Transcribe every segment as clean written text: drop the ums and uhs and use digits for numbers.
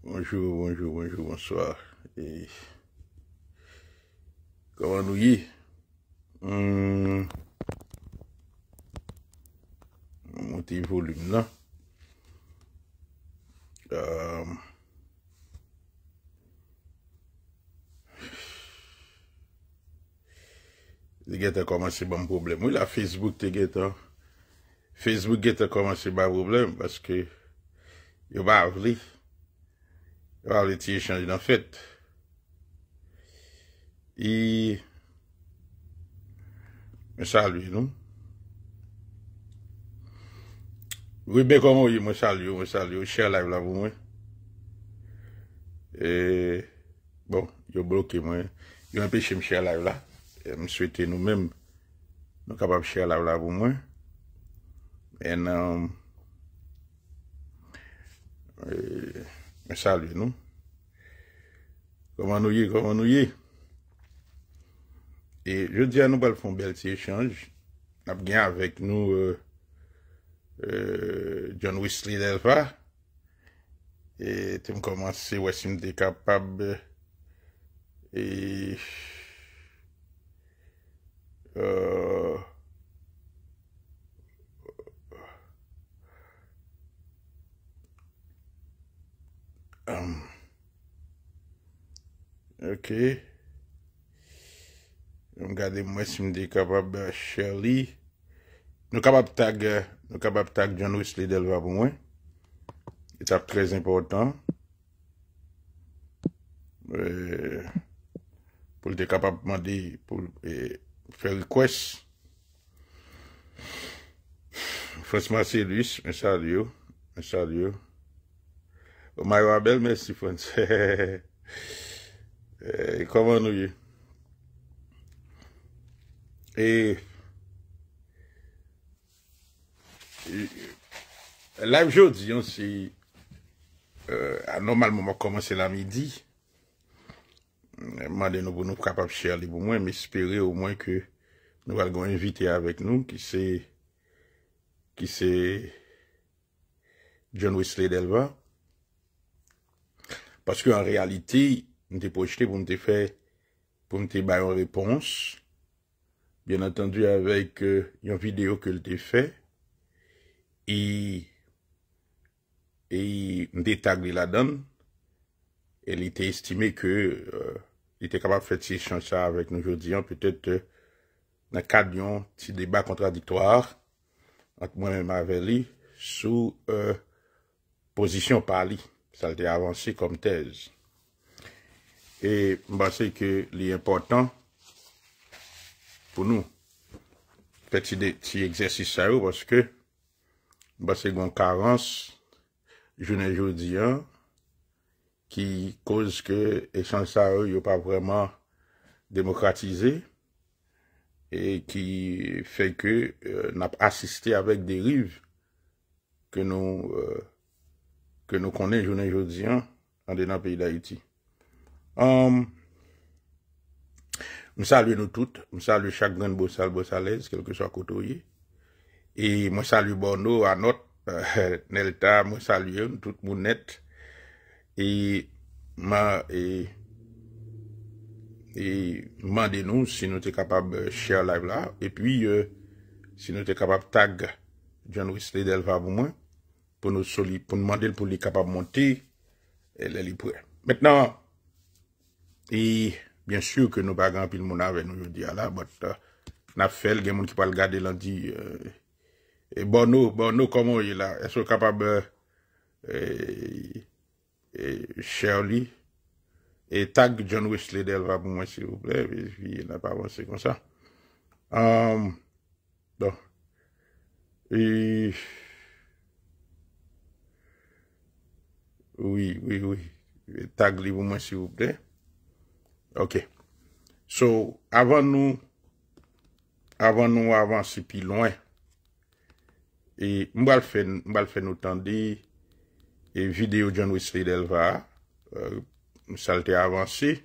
Bonjour, bonsoir. Et comment nous y est? Monter volume là. T'as commencé par un problème. Oui, la Facebook a commencé par un problème parce que il va avoir échanger en fait. Et me salue nous. Oui, ben comment oui, me salue, share live là pour moi. Et bon, il a bloqué moi. Il a empêché me share live là. Et me souhaiter nous-mêmes nous capables de share live là pour moi. Et me salue nous. Comment nous y est? Et je dis à nous, nous faire un bel petit échange. Nous avons bien avec nous John Wesley Delva. Et tu me commences, ouais, si tu es capable. Et. Ok. Regardez moi si je suis capable Shirley. Nous capable tag John Wesley Delva pour moi. Étape très important. Pour être capable de demander pour faire request. Franchement, c'est lui, mais salut. Mario Abel, merci François. Comment nous y? Et live aujourd'hui, c'est normalement on commencer la midi. Demandez-nous pour nous capables de share pour moi, mais espérer au moins que nous allons inviter avec nous qui c'est John Wesley Delva. Parce qu'en réalité, nous t'ai projeté pour nous faire une réponse. Bien entendu, avec une vidéo que je t'ai fait. Et nous t'ai tagué là-dedans. Et il était estimé que il était capable de faire ces échanges avec nous aujourd'hui. Peut-être dans le cadre d'un petit débat contradictoire entre moi-même et lui sous position par lui. Ça a été avancé comme thèse. Et je pense que l'important pour nous, petit exercice ça parce que je pense qu'il y a une carence, journée aujourd'hui, qui cause que l'échange ça n'est pas vraiment démocratisé et qui fait que nous avons assisté avec des rives que nous connaissons journée aujourd'hui dans le pays d'Haïti. Je salue nous toutes, je salue chaque grande bossalaise, quel que soit côté. Et moi salue Bono, Anot, Nelta, moi salue tout le monde net. Et demandez-nous si nous sommes capables de share live là. Et puis, si nous sommes capables de tag John Wesley Delva pour moi, pour nous demander pour les capables de monter, elle est prêt. Maintenant, et bien sûr que nous pas grand pile monde avec nous aujourd'hui là, mais n'a fait il y a des gens qui pas regarder lundi et Bono comment il est là, est-ce capable Shirley et tag John Wesley Delva pour moi s'il vous plaît, et puis il n'a pas avancé comme ça. Bon. Et oui. Tag lui pour moi s'il vous plaît. OK. So, avant nous avancer plus loin, et m'bal fait nous tendre et vidéo John Wesley Delva, ça a été avancé,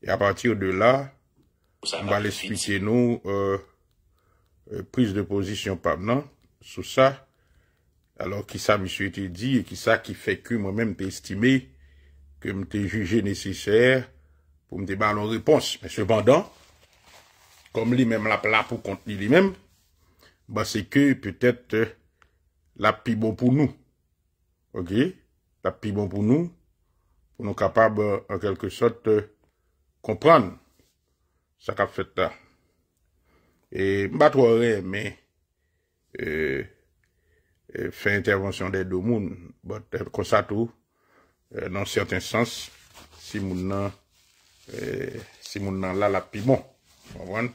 et à partir de là, on va l'expliquer nous, prise de position par non, sur ça, Alors, qui ça, monsieur, te dit, et qui ça qui fait que moi-même t'ai estimé, que m'ai jugé nécessaire pour me débattre en réponse. Mais cependant, comme lui-même l'a là pour contenir lui-même, bah, c'est que peut-être la plus bon pour nous. OK? La plus bon pour nous capables, en quelque sorte, comprendre ce qu'a fait là. Et, pas trop mais, fait intervention des deux mondes, comme ça tout, dans certains sens, si mon là la plus bon.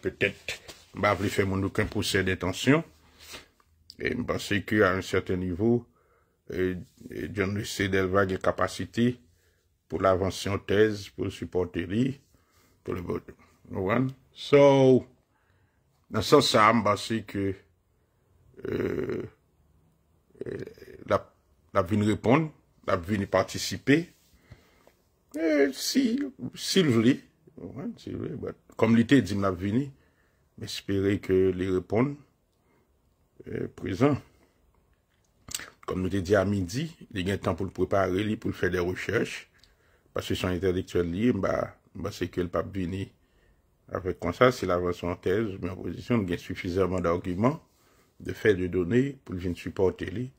Peut-être, bah, plus faire mon aucun procès d'intention. Et je pense qu'à un certain niveau, John Lucie Delva a capacité pour l'avancer en thèse, pour supporter lui, pour le vote. So, dans ce sens, je pense que la vie répondre, la vie participer, s'il voulait, comme l'été dit la vie, m'espérer que les répondent présent. Comme nous t'ai dit à midi, il y a un temps pour le préparer, pour faire des recherches, parce que son intellectuel libre, c'est que le pape vini avec comme ça, c'est l'avancement en thèse, mais en position, il y a suffisamment d'arguments, de faits, de données, pour venir supporter lui,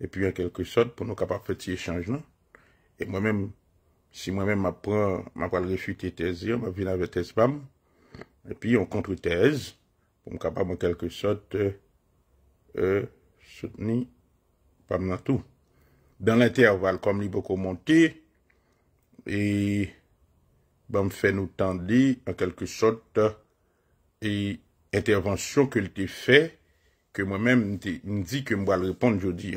et puis en quelque sorte, pour nous capables de faire cet échange là. Et moi-même, si moi-même m'apprends le réfuter thèse, on va venir avec thèse PAM, et puis on contre-thèse, pour me capable en quelque sorte soutenir PAM dans tout. Dans l'intervalle, comme il beaucoup monté, et me fait nous tendre en quelque sorte et intervention que l'était fait que moi-même me dit que moi le répondre jeudi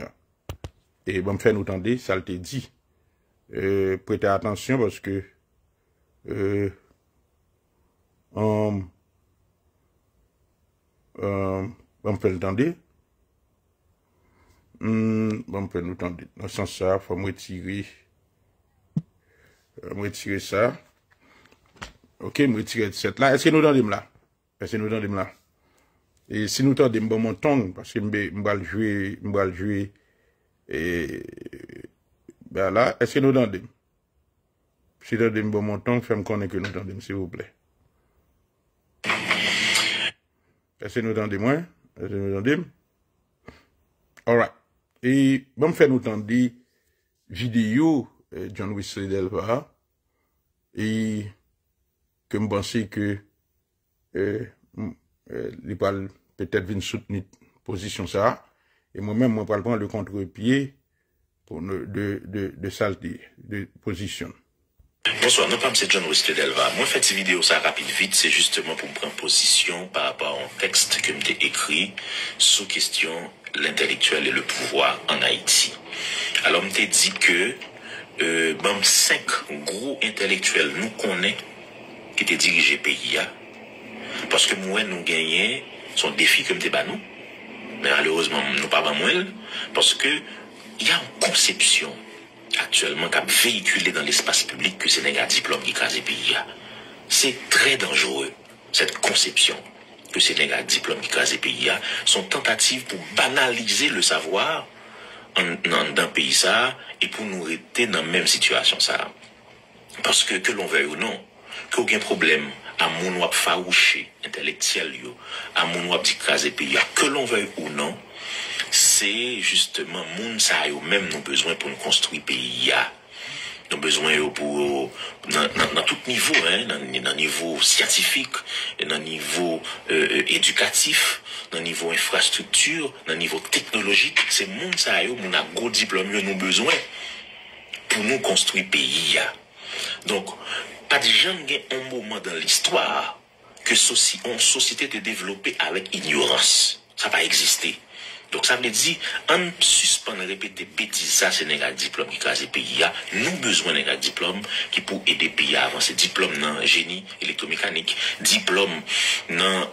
et me fait nous tendre ça l'était dit prêtez attention parce que me fait le tendre me fait nous tendre dans ce sens ça faut me retirer ça. Ok, je retire cette là. Est-ce que nous entendons là? Est-ce que nous entendons là? Et si nous entendons bon mon tongue, parce que je vais jouer, et ben là, est-ce que nous entendons? Si nous entendons bon mon tongue, faites-moi connaître que nous entendons, s'il vous plaît. Est-ce que nous entendons moi? Est-ce que nous entendons? Alright. Et bon, faire nous entendre vidéo John Wesley Delva et que je pense que il parle peut-être venir soutenir position ça et moi-même moi parle prendre le contre-pied pour de saleté de position. Bonsoir, non pas M. John Wesley Delva. Moi, fait cette vidéo ça rapide vite, c'est justement pour me prendre position par rapport à un texte que j'ai écrit sous question l'intellectuel et le pouvoir en Haïti. Alors, je t'ai dit que 5 gros intellectuels nous connaissent qui étaient dirigés pays. Parce que moi, nous gagnons son défi comme des nous. Mais malheureusement, nous pas moins. Parce que il y a une conception actuellement qui a véhiculé dans l'espace public que c'est un diplôme qui crase pays. C'est très dangereux, cette conception que c'est un diplôme qui crase pays. Sont tentatives pour banaliser le savoir dans pays ça et pour nous rester dans la même situation ça. Parce que l'on veuille ou non, qu'aucun problème à mon wap farouché intellectuel à mon wap di crase pays, que l'on veuille ou non, c'est justement moun sa yo même nos besoins pour nous construire pays. Nos besoins pour dans tout niveau, dans niveau scientifique, dans niveau éducatif, dans niveau infrastructure, dans niveau technologique, c'est moun sa yo moun a gros diplôme yo nous besoin pour nous construire pays. Donc pas de jamais un moment dans l'histoire que une société te développée avec ignorance. Ça va exister. Donc ça veut dire, en suspend répéter bêtises, ça c'est un diplôme qui crase pays. Nous besoin d'un diplôme qui pour aider pays à avancer. Diplôme dans génie électromécanique, diplôme dans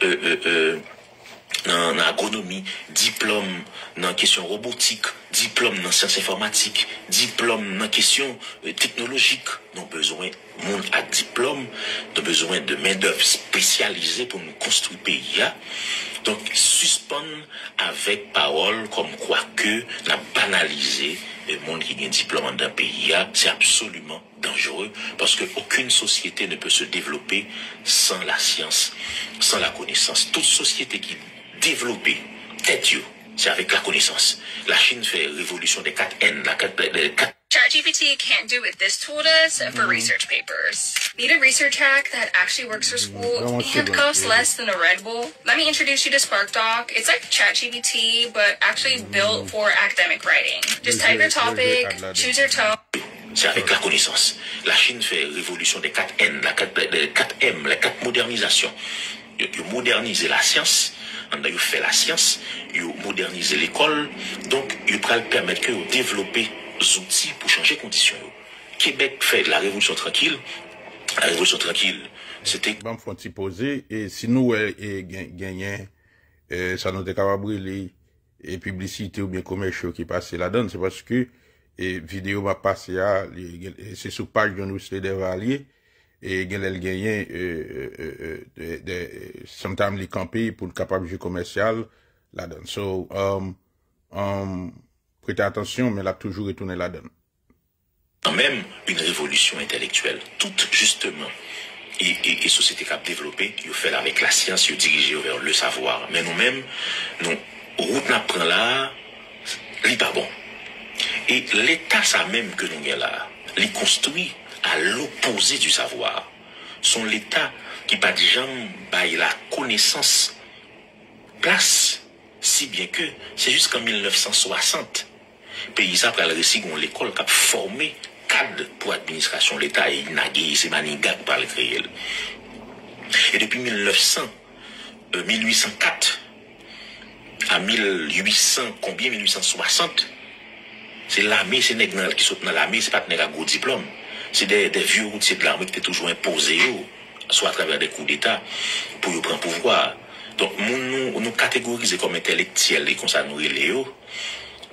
agronomie, diplôme dans question robotique, diplôme dans sciences informatiques, diplôme dans question technologique. nous avons besoin de monde à diplôme, nous avons besoin de main-d'œuvre spécialisée pour nous construire le pays. Donc, suspendre avec parole comme quoi que n'a banalisé le monde qui a un diplôme dans le pays, c'est absolument dangereux parce qu'aucune société ne peut se développer sans la science, sans la connaissance. Toute société qui est développée, c'est avec la connaissance. La Chine fait révolution des 4 N, ChatGPT can't do what this tool does for research papers. Need a research hack that actually works for school and costs less than a Red Bull? Let me introduce you to SparkDoc. It's like ChatGPT, but actually built for academic writing. Just type your topic, choose your tone. C'est avec la connaissance. La Chine fait révolution des 4 N, les 4 M, les 4 modernisations. Ils modernisent la science. Ils fait la science, ils modernisent l'école. Donc, ils peuvent permettre de développer des outils pour changer les conditions. Québec fait la révolution tranquille. La révolution tranquille, c'était... Bon, faut t'y poser. Et si nous, gagnons, ça nous est capable les publicités ou bien commerciaux qui passent là-dedans, c'est parce que, vidéo va passer à, c'est sur page de l'Université des Valiers, et elle gagne, sometimes les camper pour le capable jeu commercial là-dedans. So, prêtez attention, mais là, toujours retourner là-dedans. Quand même une révolution intellectuelle, toute justement, et société qui a développé, ils fait avec la science, ils dirigent vers le savoir. Mais nous-mêmes, nous, route n'a prend là, n'est pas bon. Et l'État, ça même que nous avons là, les construit à l'opposé du savoir. Sont l'État qui pas de jamais baille la connaissance place, si bien que c'est jusqu'en 1960. Pays ça pour le récit l'école qui a formé cadre pour l'administration l'État et Inagé, c'est Maniga qui parle créer. Et depuis 1804 à 1860, c'est l'armée, c'est les gens qui sont dans l'armée, c'est pas des gens qui ont diplôme. C'est des vieux routiers de l'armée qui étaient toujours imposés, soit à travers des coups d'État, pour prendre pouvoir. Donc, nous catégorisons comme intellectuels et comme ça nous relèvons.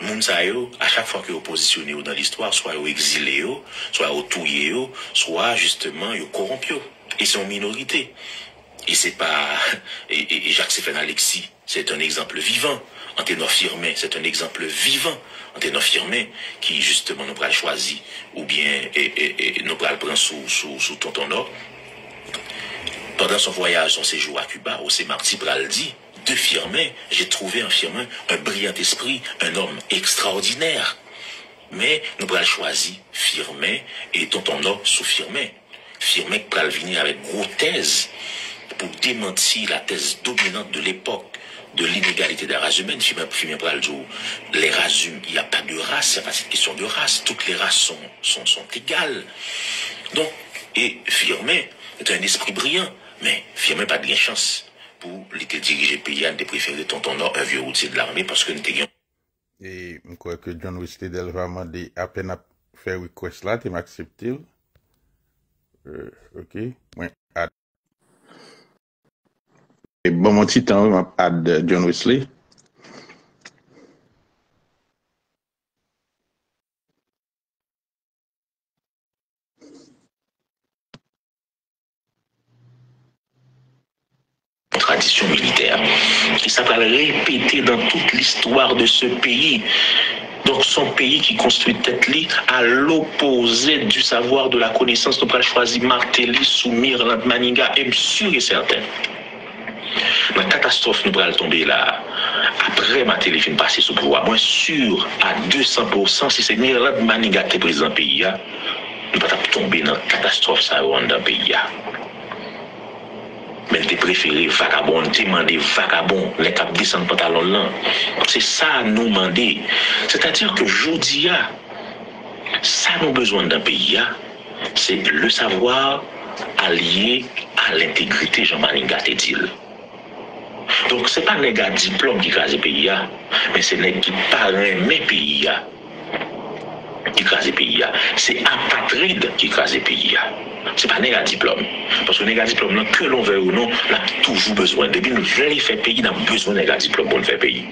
Moun sa yo, à chaque fois que vous positionnez dans l'histoire, soit vous exilez, soit vous touillez, soit justement vous corrompez. Et c'est une minorité. Et c'est pas, et Jacques-Séphane Alexis, c'est un exemple vivant. Anténor Firmin, c'est un exemple vivant. Anténor Firmin, qui justement nous pral choisi, ou bien, nous pral prendre sous Tonton Nord. Pendant son voyage, son séjour à Cuba, au Marty pral dit, de Firmin, j'ai trouvé en Firmin un brillant esprit, un homme extraordinaire. Mais nous pral choisi Firmin et Tonton Nord sous Firmin. Firmin pral venir avec gros thèse pour démentir la thèse dominante de l'époque de l'inégalité des races humaines. Firmin pral dit, les races humaines, il n'y a pas de race, c'est pas cette question de race, toutes les races sont égales. Donc, et Firmin est un esprit brillant, mais Firmin pas de bien chance pour l'été diriger pays, de préférer Tonton Nord, un vieux routier de l'armée, parce que nous t'ayons. Et je crois que John Wesley Delva m'a dit à peine à faire request là, tu m'acceptes. Ok. Ouais. Et bon, mon petit temps, m'a add John Wesley. Tradition militaire qui s'appelle répéter dans toute l'histoire de ce pays. Donc son pays qui construit tête-li à l'opposé du savoir, de la connaissance. Nous avons choisi Martelly, Soumir, Maninga, et sûr et certain. La catastrophe nous va tomber là. Après Martelly fin passer sous pouvoir, moi sûr à 200%, si c'est Nirland Maninga qui est président pays, nous va tomber dans la catastrophe ça dans le pays. Mais t'es préféré vagabond, t'es demandé vagabond, les cap descendent pantalon là. C'est ça nous demander. C'est-à-dire que Jodia, ça nous besoin d'un pays, c'est le savoir allié à l'intégrité, Jean-Marie Gaté dit. Donc c'est pas les gars diplôme qui crase le pays, mais c'est les qui parrainent mes pays qui crase le pays. C'est apatride qui crase le pays. C'est pas négatif diplôme. Parce que négatif diplôme, que l'on veut ou non, on a toujours besoin. Depuis nous voulons faire pays, on a besoin de négatif diplôme pour le faire pays.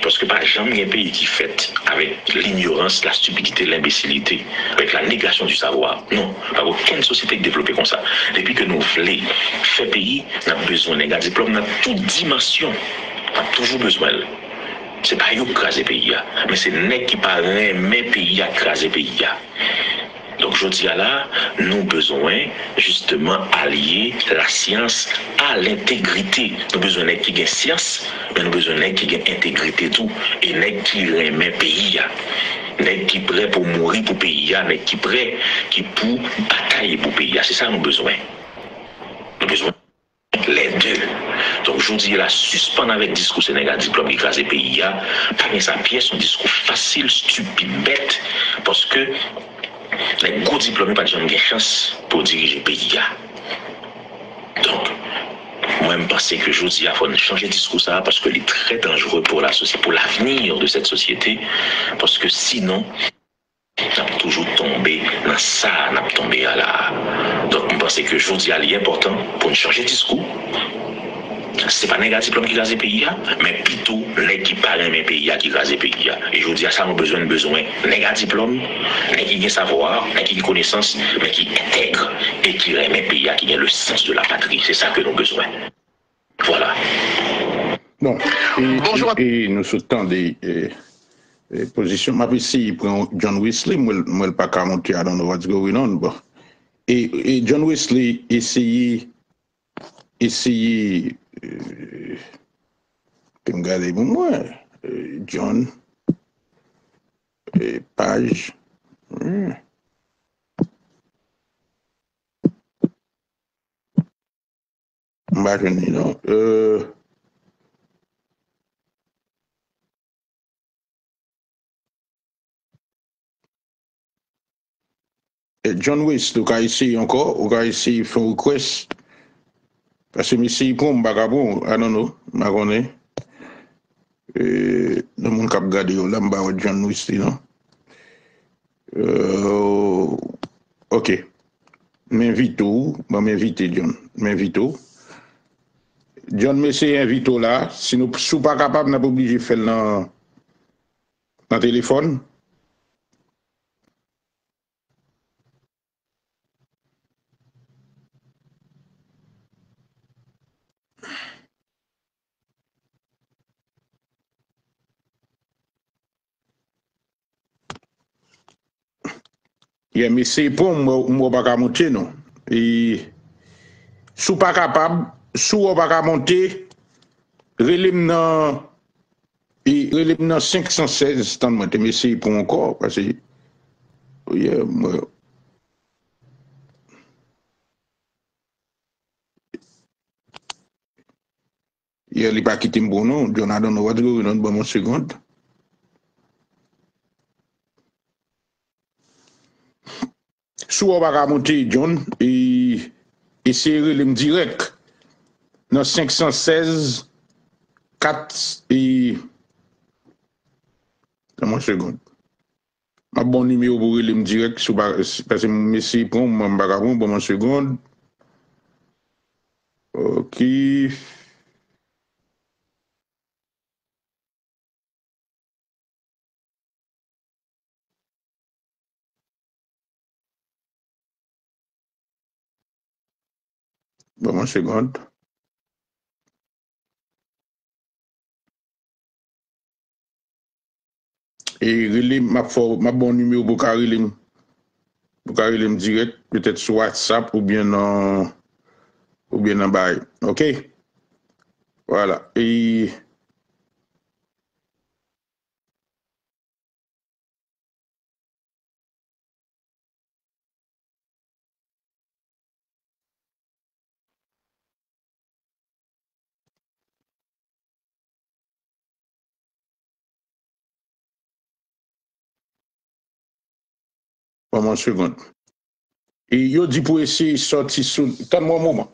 Parce que, par exemple, il y a un pays qui fait avec l'ignorance, la stupidité, l'imbécilité, avec la négation du savoir. Non, pas aucune société qui développe comme ça. Depuis que nous voulons faire pays, nous avons besoin d'un diplôme dans toute dimension. On a toujours besoin. C'est pas eux qui crasent le pays, mais c'est nèg qui paraît mais pays à craser pays. Donc je dis là, nous avons besoin justement allier la science à l'intégrité. Nous avons besoin d'un qui gagne science, mais nous avons besoin d'un qui gagne intégrité tout et d'un qui remet pays. Nèg qui prêt pour mourir pour pays, nèg qui prêt qui pour batailler pour pays. C'est ça nous avons besoin. Nous avons besoin les deux. Donc, je dis là, suspendre avec discours Sénégal, diplôme écrasé pays, pas bien sa pièce, un discours facile, stupide, bête, parce que les gros diplômés pas de chance pour diriger le pays. Donc, moi, je pense que je dis, il faut changer de discours ça parce que il est très dangereux pour la société, pour l'avenir de cette société, parce que sinon, on a toujours tombé dans ça, on a tombé à la. Donc, je pense que je dis, il est important pour changer de discours. C'est pas négatif diplôme qui crase le pays, mais plutôt les qui parlent même pays qui crase le pays. Et je dis à ça, nous avons besoin négatif diplôme, les qui ont savoir, les qui ont connaissance, mais qui intègrent et qui remet le pays, qui a le sens de la patrie. C'est ça que nous avons besoin. Voilà. Bon, bonjour. Et nous souhaitons des positions. Ma ici, il prend John Wesley, moi, je ne pas qu'à monter, I don't know what's going on. Bon. Et John Wesley essayait regardez pour moi, John, page. Non. John West, vous avez essayé encore, vous avez essayé de faire un request. Parce que si pour un bagabon, I don't know, je connais. Dans mon cap gardé, là, je John West, non? Ok. M'invite, John. M'invite. John Messi invite là. Si nous ne sommes pas capables, nous pas obligé de faire dans le téléphone. Yeah, mais c'est pour moi pas monter non. Et sous pas capable, sous pas monter, relève dans 516 temps moi mais c'est pour encore parce que yeah, moi il pas quitté mon nom, Jonathan no what's going on bon seconde. Sous pas monter John et c'est relève direct dans 516 4 et dans mon seconde. Ma bon numéro pour relève direct parce que monsieur prend mon bagabon bon seconde. OK. Bon, une seconde. Et ma bon numéro pour Karim direct, peut-être sur WhatsApp ou bien en bail. OK? Voilà. Et bon, une seconde. Et yo dit pour essayer de sortir sous. Attends-moi un moment.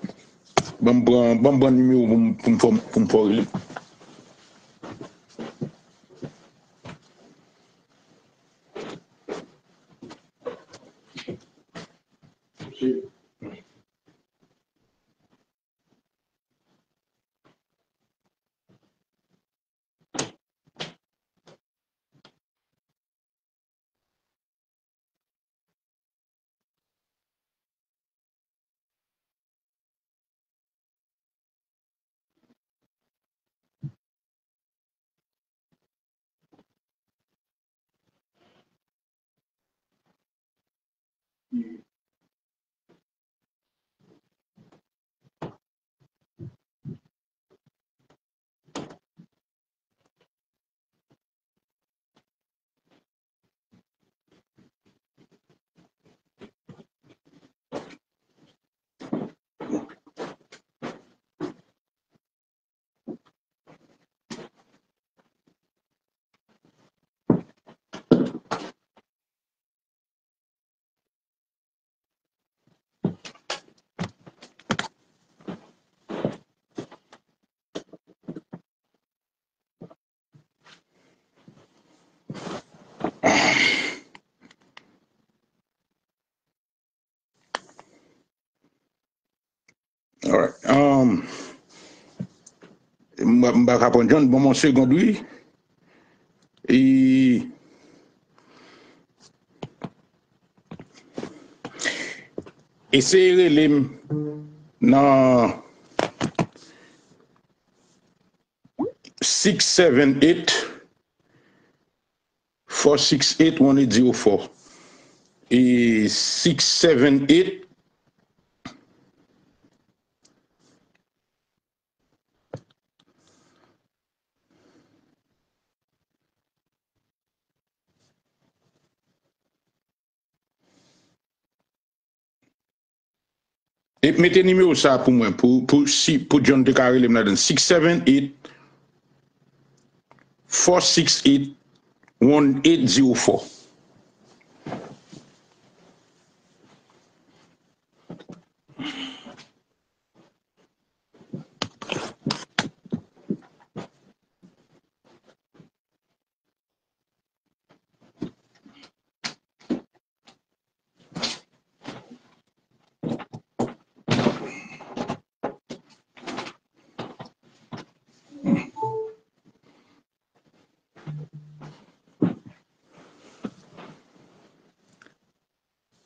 Bon numéro pour me parler. vais répondre John, bon, mon second, oui. Et essayez les non 678 468 1804 et 678 et mettez numéro ça pour moi pour John de Carré me 678 468 1804.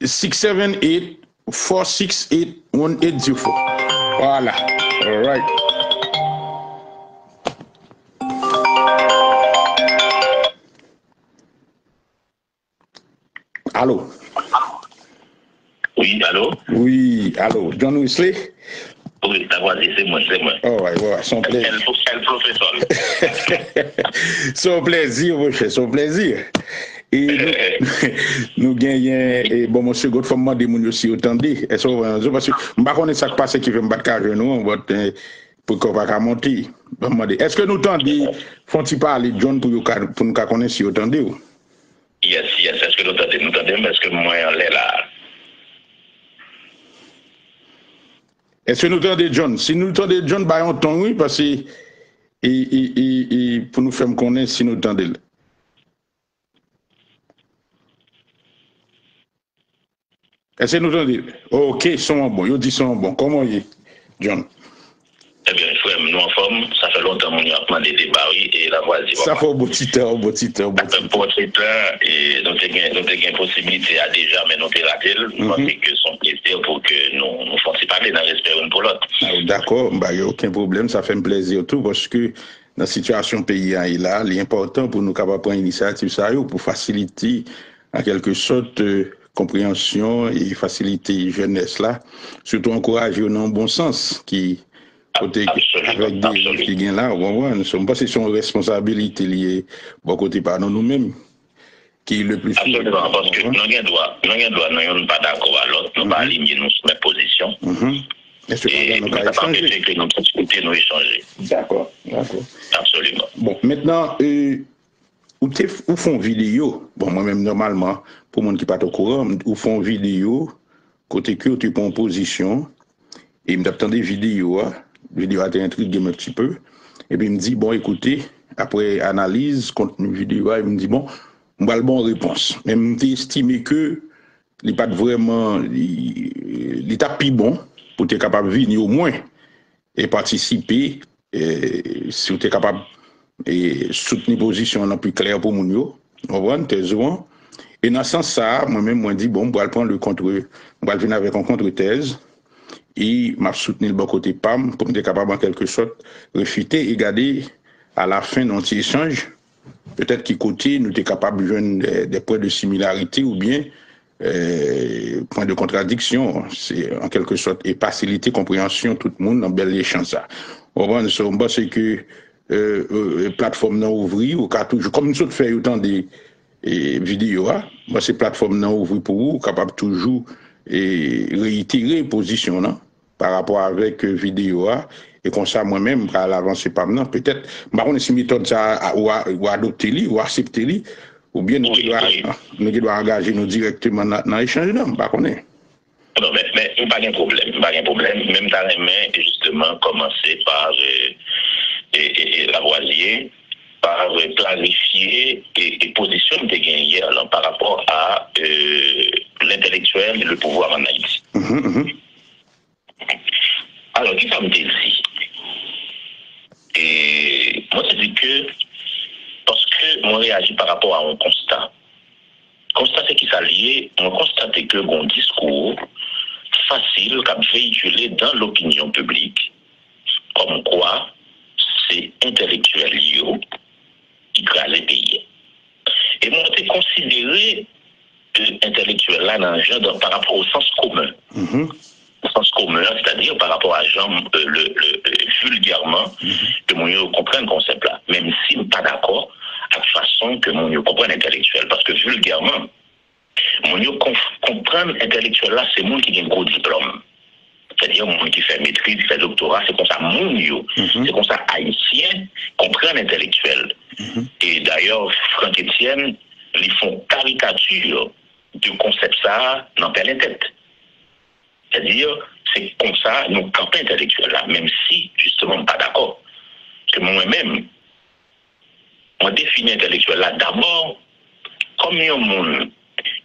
Six seven eight 468 1804. Voilà. All right. Allô? Oui, allô? Oui, allô. John Wesley? Oui, ta voix, c'est moi. Oh, ouais, son plaisir. Quel professeur? Son plaisir, mon cher, son plaisir. Et nous gagnons, bon, monsieur Godfrey m'a demandé aussi autant dit. Est-ce que, parce que, je ne sais pas ça qui passe qui fait me battre à nous, pour qu'on va monter. Est-ce que nous tendons, font-ils parler John pour nous connaître si autant dit? Yes, est-ce que nous tendons, mais est-ce que moi, on est là? Est-ce que nous tendons John? Si nous tendons John, bah, on tend, oui, parce que, et pour nous faire connaître si nous tendons. Est-ce que nous tendons? Ok, sont bons, ils disent sont bons. Comment y est, John? Eh bien, frère, nous en forme, ça fait longtemps qu'on a demandé des barils et la voici. Ça fait un beau petit temps, Ça fait un beau petit temps et nous avons une possibilité à déjà, mais nous avons raté. Nous pensons que son plaisir pour que nous fassions parler dans respect une pour l'autre. D'accord, il n'y a aucun problème, ça fait un plaisir tout parce que dans la situation pays est là, l'important pour nous capables prendre l'initiative ça pour faciliter en quelque sorte compréhension et faciliter jeunesse là, surtout encourager dans le bon sens qui avec des qui gagnent là, nous sommes pas c'est son responsabilité liée bon côté par nous-mêmes qui est le plus souvent. Absolument, parce que nous n'avons pas d'accord à l'autre, nous pas aligner nos positions. Et nous n'avons pas empêché que nous discutions, nous échanger. D'accord. Absolument. Bon, maintenant, où font vidéo, bon, moi-même, normalement, pour les gens qui ne sont pas au courant, où font vidéo, côté que tu prends position, et il m'attend des vidéos, vidéo a été intrigué un petit peu, et puis il me dit, bon, écoutez, après analyse, contenu vidéo, il me dit, bon, on va le bon réponse. Mais je estimé que il n'est pas vraiment, il est plus bon pour être capable de venir au moins et participer, si tu es capable de soutenir une position la plus claire pour mon yo, et dans ce sens ça, moi-même, moi dit, bon, on va prendre le contre, on va venir avec un contre-thèse, et m'a soutenu le bon côté PAM pour être capable en quelque sorte réfuter et garder à la fin de notre échange, peut-être qui côté nous sommes capables de jouer des points de similarité ou bien point de contradiction, c'est en quelque sorte et faciliter compréhension tout le monde dans bel échange ça. On va c'est que plateforme non ouvrie ou cas toujours comme nous autres fait autant des vidéos, moi c'est plateforme non ouvrie pour vous capable toujours et réitérer position là par rapport avec vidéo et comme ça moi-même à l'avancer pas maintenant peut-être on si méthode ça ou adopter li ou accepter li ou bien nous devons engager nous directement dans l'échange là pas connaît. Non mais pas de problème même dans les mains justement commencer par Lavoisier par clarifier et positionner des gains hier par rapport à l'intellectuel et le pouvoir en Haïti. Alors, qui ça me dit ici? Et moi, je dis que, parce que moi, réagis par rapport à un constat. Constat, c'est qui s'allie, on constate que mon discours facile, comme véhiculé dans l'opinion publique, comme quoi c'est intellectuel qui crée les pays. Et moi, j'ai considéré intellectuel là dans le genre par rapport au sens commun. Au sens commun, c'est-à-dire par rapport à Jean, vulgairement, que mon comprenne le concept là, même si je ne suis pas d'accord avec la façon que mon comprenne intellectuel. Parce que vulgairement, mon comprendre intellectuel là, c'est mon qui a un gros diplôme. C'est-à-dire mon qui fait maîtrise, qui fait doctorat, c'est comme ça mon c'est comme ça haïtien comprendre intellectuel. Et d'ailleurs, Franck Etienne, ils font caricature du concept ça dans la tête. C'est-à-dire, c'est comme ça, nous campons intellectuels là, même si, justement, pas d'accord. Que moi-même, on définit intellectuel là d'abord comme un monde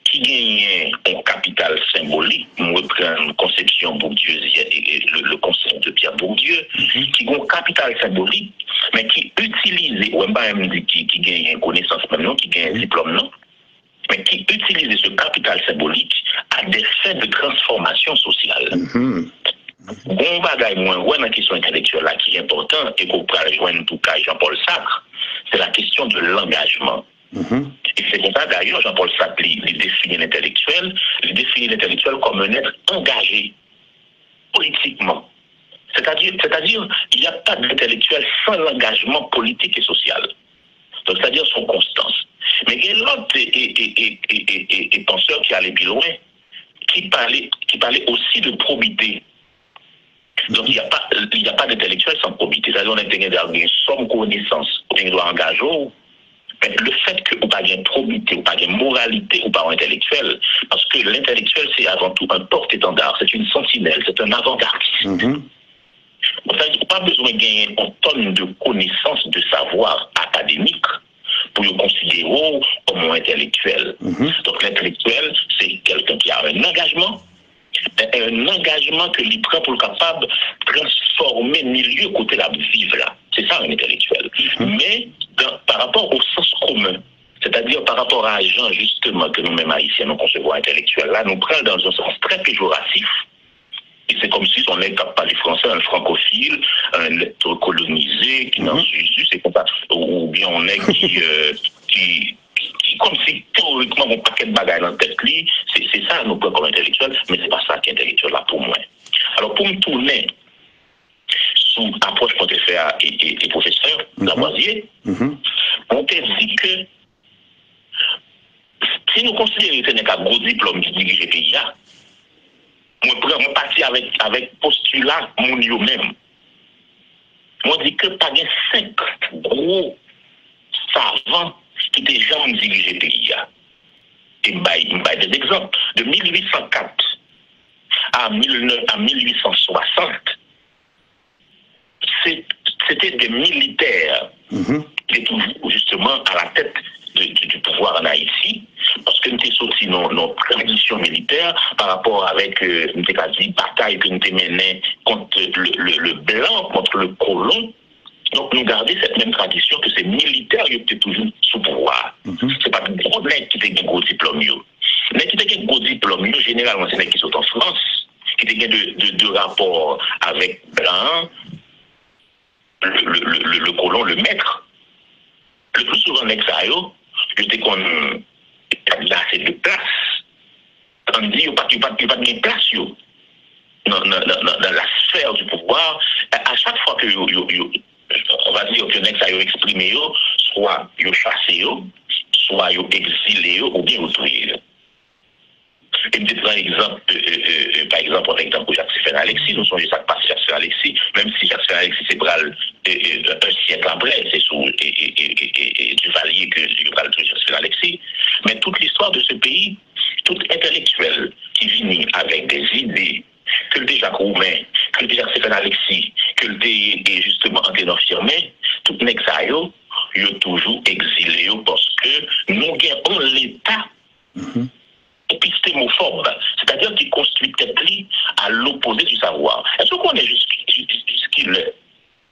qui gagne un capital symbolique, on reprend une conception bourdieuse, le concept de Pierre Bourdieu, qui a un capital symbolique, mais qui utilise, ou même qui gagne une connaissance même non, qui gagne un diplôme non, mais qui utilise ce capital symbolique à des fins de transformation sociale. Bon bagay moins dans la question intellectuelle là qui est important et qu'on peut rejoindre tout cas Jean-Paul Sartre, c'est la question de l'engagement. Et c'est comme ça d'ailleurs Jean-Paul Sartre il définit l'intellectuel comme un être engagé politiquement. C'est-à-dire il n'y a pas d'intellectuel sans l'engagement politique et social. Donc c'est-à-dire son constance. Mais il y a l'autre et penseur qui allait plus loin, qui parlait aussi de probité. Donc il n'y a pas d'intellectuel sans probité. C'est-à-dire on a une somme connaissance, on doit engager. Mais le fait que vous n'avez pas de probité, ou pas de moralité, ou pas intellectuel, parce que l'intellectuel c'est avant tout un porte-étendard, c'est une sentinelle, c'est un avant-gardiste. Donc ça veut dire pas besoin de gagner une tonne de connaissances, de savoir académique pour le considérer comme intellectuel. Donc l'intellectuel, c'est quelqu'un qui a un engagement que lui prend pour le capable de transformer le milieu côté la vivre là. C'est ça un intellectuel. Mais par rapport au sens commun, c'est-à-dire par rapport à Jean justement que nous-mêmes haïtiens nous concevons intellectuel, là nous prenons dans un sens très péjoratif. Et c'est comme si on est capable de parler français, un francophile, un être colonisé, qui n'en suit, c'est comme ça. Ou bien on est qui comme si théoriquement mon paquet de bagages dans la tête, c'est ça nous prend comme intellectuel, mais c'est pas ça qui est intellectuel là pour moi. Alors pour me tourner sous approche qu'on te fait à et professeur Lavoisier, on te dit que si nous considérons que ce n'est qu'un gros diplôme qui dirige le pays, moi parti avec postulat mon même. Moi dis que pas de 5 gros savants qui étaient jamais dirigés le pays. Et je des exemples. De 1804 à 1860, c'était des militaires qui étaient toujours justement à la tête du pouvoir en Haïti, parce que nous étions sortis nos traditions militaires par rapport avec une bataille que nous menée contre le blanc, contre le colon. Donc nous gardons cette même tradition que ces militaires qui étaient toujours sous pouvoir. C'est pas de gros mecs qui étaient un gros diplôme. Mais qui étaient un gros diplôme, généralement c'est des qui sont en France, qui étaient de rapport avec blanc, le colon, le maître. Le plus souvent, les Xayo, c'était qu'on a assez de place. On dit qu'il n'y a pas de place dans la sphère du pouvoir. À chaque fois que on va dire que les Xayo exprimé, soit ils chassé, soit ils exilé, ou bien ils tué. Et je prends exemple, par exemple, avec Jacques Alexis, nous sommes ça qui passe Jacques Alexis, même si Jacques Alexis c'est un siècle après, c'est sous Duvalier que Jacques Alexis, mais toute l'histoire de ce pays, tout intellectuel qui vient avec des idées, que le Jacques Roumain, que le Jacques Alexis, que le justement Anténor Firmin, tout Nexayo, ils ont toujours exilé parce que nous avons l'État épistémophobe, c'est-à-dire qui construit tête à l'opposé du savoir. Est-ce qu'on est jusqu'il est?